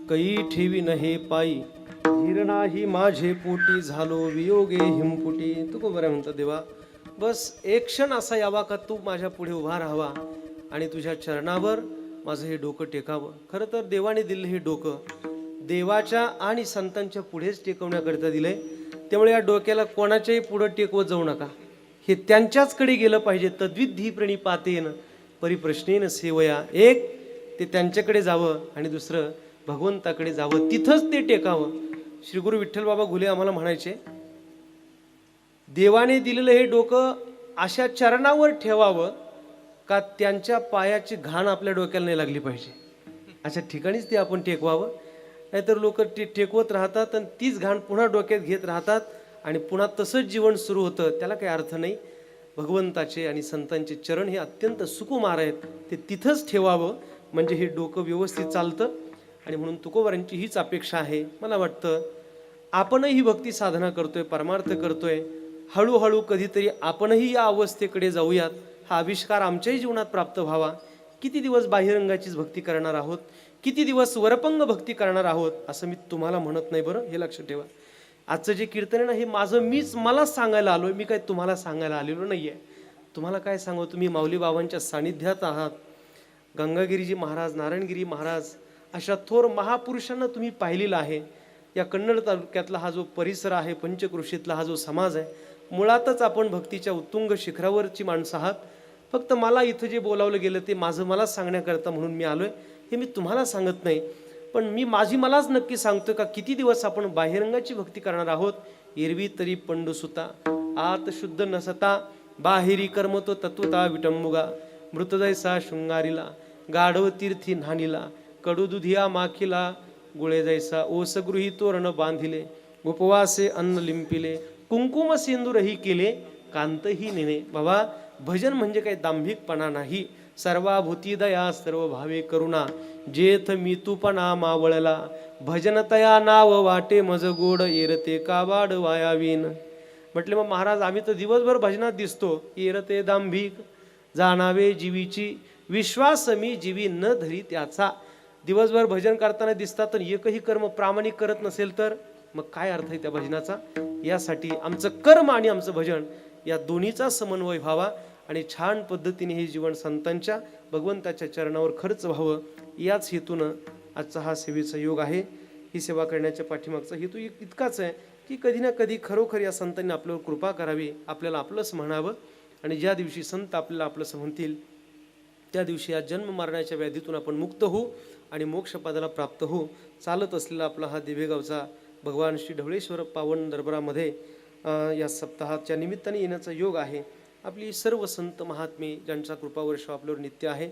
कै ठेवी न हे पायी धीर नाही माझे पोटी झालो वियोगे हिमपुटी. तू बरं म्हणतो देवा, बस एक क्षण असा यावा का तू माझ्या पुढे उभा राहावा आणि तुझ्या चरणावर माझं हे डोकं टेकावं. खरं तर देवाने दिलं हे डोकं देवाच्या आणि संतांच्या पुढेच टेकवण्याकरिता दिलंय. त्यामुळे या डोक्याला कोणाच्याही पुढं टेकवत जाऊ नका. हे त्यांच्याचकडे गेलं पाहिजे. तद्विधी प्रणिपातेन परिप्रश्नेन सेवया. एक ते त्यांच्याकडे जावं आणि दुसरं भगवंताकडे जावं, तिथंच ते टेकावं. श्री गुरु विठ्ठल बाबा घुले आम्हाला म्हणायचे, देवाने दिलेलं हे डोकं अशा चरणावर ठेवावं का त्यांच्या पायाची घाण आपल्या डोक्याला नाही लागली पाहिजे, अशा ठिकाणीच ते आपण टेकवावं. नाहीतर लोक टेकवत राहतात आणि तीच घाण पुन्हा डोक्यात घेत राहतात आणि पुन्हा तसंच जीवन सुरू होतं. त्याला काही अर्थ नाही. भगवंताचे आणि संतांचे चरण हे अत्यंत सुकुमार आहेत, ते तिथंच ठेवावं म्हणजे हे डोकं व्यवस्थित चालतं. आणि म्हणून तुकोबारांची हीच अपेक्षा आहे. मला वाटतं आपणही ही भक्ती साधना करतोय, परमार्थ करतोय, हळूहळू कधीतरी आपणही या अवस्थेकडे जाऊयात. हा आविष्कार आमच्याही जीवनात प्राप्त व्हावा. किती दिवस बाह्यरंगाचीच भक्ती करणार आहोत, किती दिवस वरपंग भक्ती करणार आहोत असं मी तुम्हाला म्हणत नाही, बरं हे लक्षात ठेवा. आजचं जे कीर्तन आहे ना, हे माझं मला सांगायला आलोय, मी काय तुम्हाला सांगायला आलेलो नाहीये. तुम्हाला काय सांगू, तुम्ही माऊली बाबांच्या सानिध्यात आहात. गंगागिरीजी महाराज, नारायणगिरी महाराज अशा थोर महापुरुषांना तुम्ही पाहिलेला आहे. या कन्नड तालुक्यातला हा जो परिसर आहे, पंचक्रोशीतला हा जो समाज आहे, मुळातच आपण भक्तीच्या उत्तुंग शिखरावरची माणसं आहात. फक्त मला इथं जे बोलावलं गेलं ते मला सांगण्याकरता म्हणून मी आलोय. हे मी तुम्हाला सांगत नाही, पण मी मलाच नक्की सांगतोय का किती दिवस आपण बाह्यरंगाची भक्ती करणार आहोत. एरवी तरी पंडुसुता आत शुद्ध नसता बाहेरी कर्म तो तत्वता विटंबुगा मृतजैसा शृंगारीला गाढव तीर्थी न्हानीला कडू दुधिया माखिला गुळे जैसा ओस गृही तोरण बांधिले उपवासे अन्न लिंपिले कुंकुम सिंदूरही केले कांतही नेणे. बाबा, भजन म्हणजे काही दांभिकपणा नाही. सर्वाभूती दया सर्व भावे करुणा जेथ मी तूपणा मावळला भजन तया नाव वाटे मज गोड येरते का वाढ वायावीन. म्हटले मग महाराज, आम्ही तर दिवसभर भजनात दिसतो. येरते दांभिक जाणावे जीवीची विश्वास मी जीवी न धरी त्याचा. दिवसभर भजन करताना दिसतात तर एकही कर्म प्रामाणिक करत नसेल तर मग काय अर्थ आहे त्या भजनाचा. यासाठी आमचं कर्म आणि आमचं भजन या दोन्हीचा समन्वय व्हावा आणि छान पद्धतीने हे जीवन संतांच्या भगवंताच्या चरणावर खर्च व्हावं. याच हेतूनं आजचा हा सेवेचा योग आहे. ही सेवा करण्याच्या पाठीमागचा हेतू इतकाच आहे की कधी ना कधी खरोखर या संतांनी आपल्यावर कृपा करावी, आपल्याला आपलंसं म्हणावं. आणि ज्या दिवशी संत आपल्याला आपलंसं म्हणतील त्या दिवशी या जन्म मरण्याच्या व्याधीतून आपण मुक्त होऊ आणि मोक्षपदाला प्राप्त होऊ. चालत असलेला आपला हा दिवेगावचा भगवान श्री ढवळेश्वर पावन दरबारामध्ये या सप्ताहाच्या निमित्ताने येण्याचा योग आहे. आपली सर्व संत महात्मे ज्यांचा कृपावर्ष आपल्यावर नित्य आहे,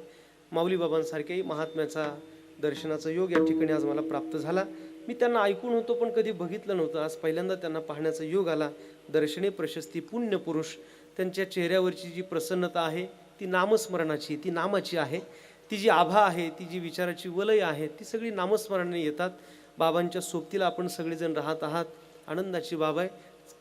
माऊली बाबांसारख्याही महात्म्याचा दर्शनाचा योग या ठिकाणी आज मला प्राप्त झाला. मी त्यांना ऐकून होतो पण कधी बघितलं नव्हतं. आज पहिल्यांदा त्यांना पाहण्याचा योग आला. दर्शने प्रशस्ती पुण्य पुरुष. त्यांच्या चेहऱ्यावरची जी प्रसन्नता आहे ती नामस्मरणाची, ती नामाची आहे. ती जी आभा आहे, ती जी विचाराची वलय आहे, ती सगळी नामस्मरणाने येतात. बाबांच्या सोबतीला आपण सगळेजण राहत आहात. आनंदाची बाब आहे.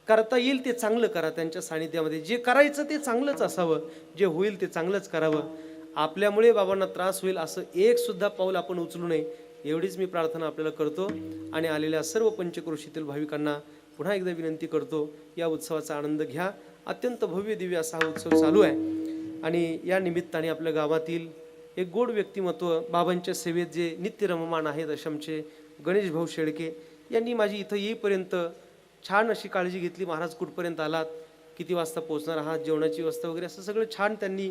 करता येईल ते चांगलं करा. त्यांच्या सानिध्यामध्ये जे करायचं ते चांगलंच असावं, जे होईल ते चांगलंच करावं. आपल्यामुळे बाबांना त्रास होईल असं एक सुद्धा पाऊल आपण उचलू नये, एवढीच मी प्रार्थना आपल्याला करतो. आणि आलेल्या सर्व पंचक्रोशीतील भाविकांना पुन्हा एकदा विनंती करतो, या उत्सवाचा आनंद घ्या. अत्यंत भव्य दिव्य असा हा उत्सव चालू आहे. आणि या निमित्ताने आपल्या गावातील एक गोड व्यक्तिमत्व, बाबांच्या सेवेत जे नित्य रममान आहेत असे आमचे गणेश भाऊ शेळके यांनी माझी इथं येईपर्यंत छान अशी काळजी घेतली. महाराज कुठपर्यंत आलात, किती वाजता पोहोचणार आहात, जेवणाची व्यवस्था वगैरे असं सगळं छान त्यांनी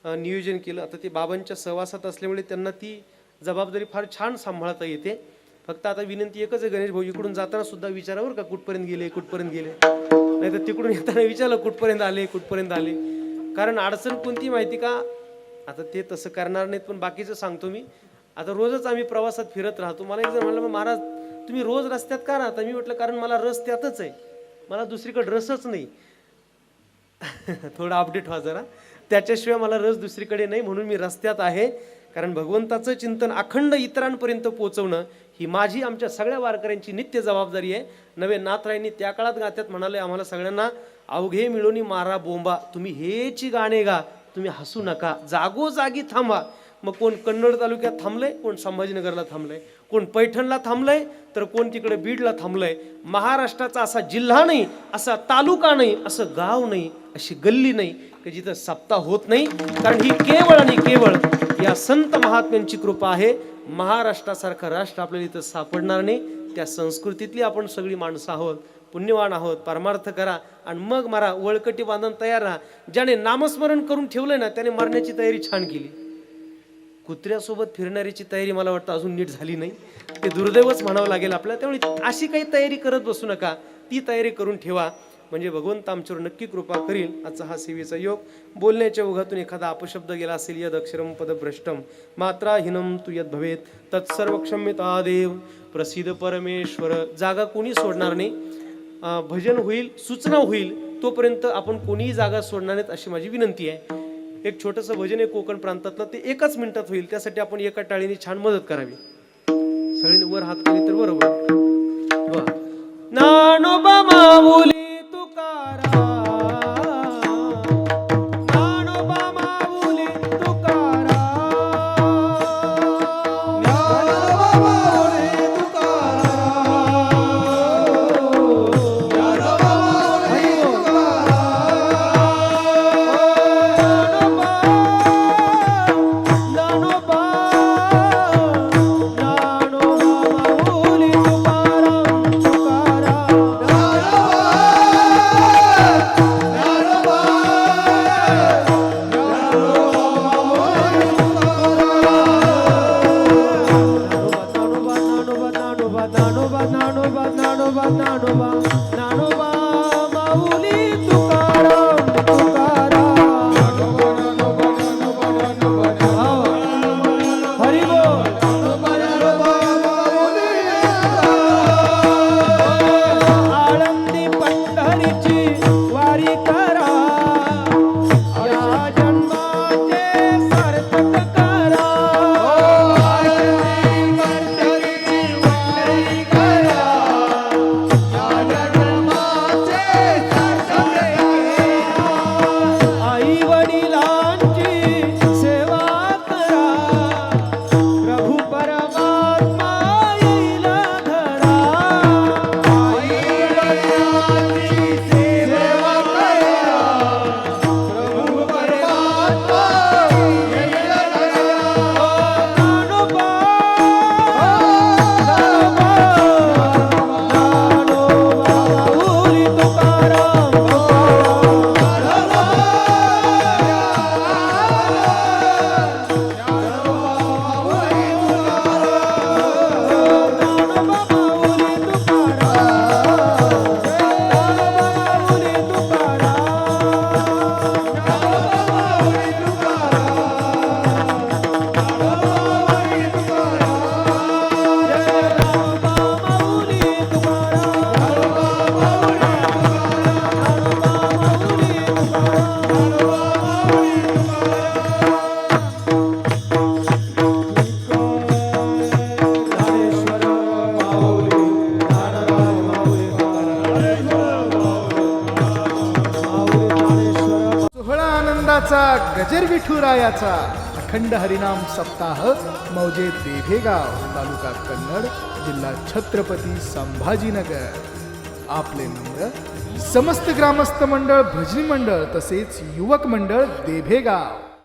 नियोजन केलं. आता ते बाबांच्या सहवासात असल्यामुळे त्यांना ती जबाबदारी फार छान सांभाळता येते. फक्त आता विनंती एकच आहे, गणेश भाऊ इकडून जाताना सुद्धा विचारावर का कुठपर्यंत गेले, नाही तर तिकडून येताना विचारलं कुठपर्यंत आले. कारण अडचण कोणती माहिती का, आता ते तसं करणार नाहीत पण बाकीचं सांगतो मी. आता रोजच आम्ही प्रवासात फिरत राहतो. मला एक जण म्हणलं, महाराज तुम्ही रोज रस्त्यात का राहता? मी म्हटलं कारण मला रस त्यातच आहे, मला दुसरीकडे रसच नाही. थोडं अपडेट व्हा जरा, त्याच्याशिवाय मला रस दुसरीकडे नाही, म्हणून मी रस्त्यात आहे. कारण भगवंताचं चिंतन अखंड इतरांपर्यंत पोहोचवणं ही माझी, आमच्या सगळ्या वारकऱ्यांची नित्य जबाबदारी आहे. नवे नाथरायांनी त्या काळात गात्यात म्हणाले आम्हाला सगळ्यांना, अवघे मिळून मारा बोंबा, तुम्ही हेची गाणे गा, तुम्ही हसू नका, जागोजागी थांबा. मग कोण कन्नड तालुक्यात थांबलंय, कोण संभाजीनगरला थांबलंय, कोण पैठणला थांबलंय, तर कोण तिकडे बीडला थांबलंय. महाराष्ट्राचा असा जिल्हा नाही, असा तालुका नाही, असं गाव नाही, अशी गल्ली नाही की जिथं सप्ताह होत नाही. कारण ही केवळ आणि केवळ या संत महात्म्यांची कृपा आहे. महाराष्ट्रासारखं राष्ट्र आपल्याला इथं सापडणार नाही. त्या संस्कृतीतली आपण सगळी माणसं आहोत, पुण्यवान आहोत. परमार्थ करा आणि मग मारा, वळकटी बांधून तयार राहा. ज्याने नामस्मरण करून ठेवलंय ना, त्याने मरण्याची तयारी छान केली. कुत्र्यासोबत फिरणाऱ्याची तयारी मला वाटतं अजून नीट झाली नाही. ते दुर्दैवच म्हणावं लागेल आपल्याला. त्यामुळे अशी काही तयारी करत बसू नका, ती तयारी करून ठेवा. म्हणजे भगवंत आमच्यावर नक्की कृपा करील. आजचा हा सेवेचा योग. बोलण्याच्या ओघातून एखादा अपशब्द गेला असेल, यद अक्षरम पदभ्रष्टम मात्राहीनम तू यद भवेत तत्सर्व क्षम्यता देव. प्रसिद्ध परमेश्वर. जागा कोणी सोडणार नाही. भजन होईल, सूचना होईल, तोपर्यंत आपण कोणीही जागा सोडणार नाहीत अशी माझी विनंती आहे. एक छोटंसं भजन आहे कोकण प्रांतातलं, ते 1 मिनिटात होईल. त्यासाठी आपण एका टाळीने छान मदत करावी. सगळ्यांनी वर हात केले तर बरोबर. नानोबा माऊली गजर विठुरायाचा अखंड हरिनाम सप्ताह मौजे देभेगाव, तालुका कन्नड, जिल्हा छत्रपती संभाजीनगर. आपले नम्र समस्त ग्रामस्थ मंडळ, भजनी मंडळ तसेच युवक मंडळ देभेगाव.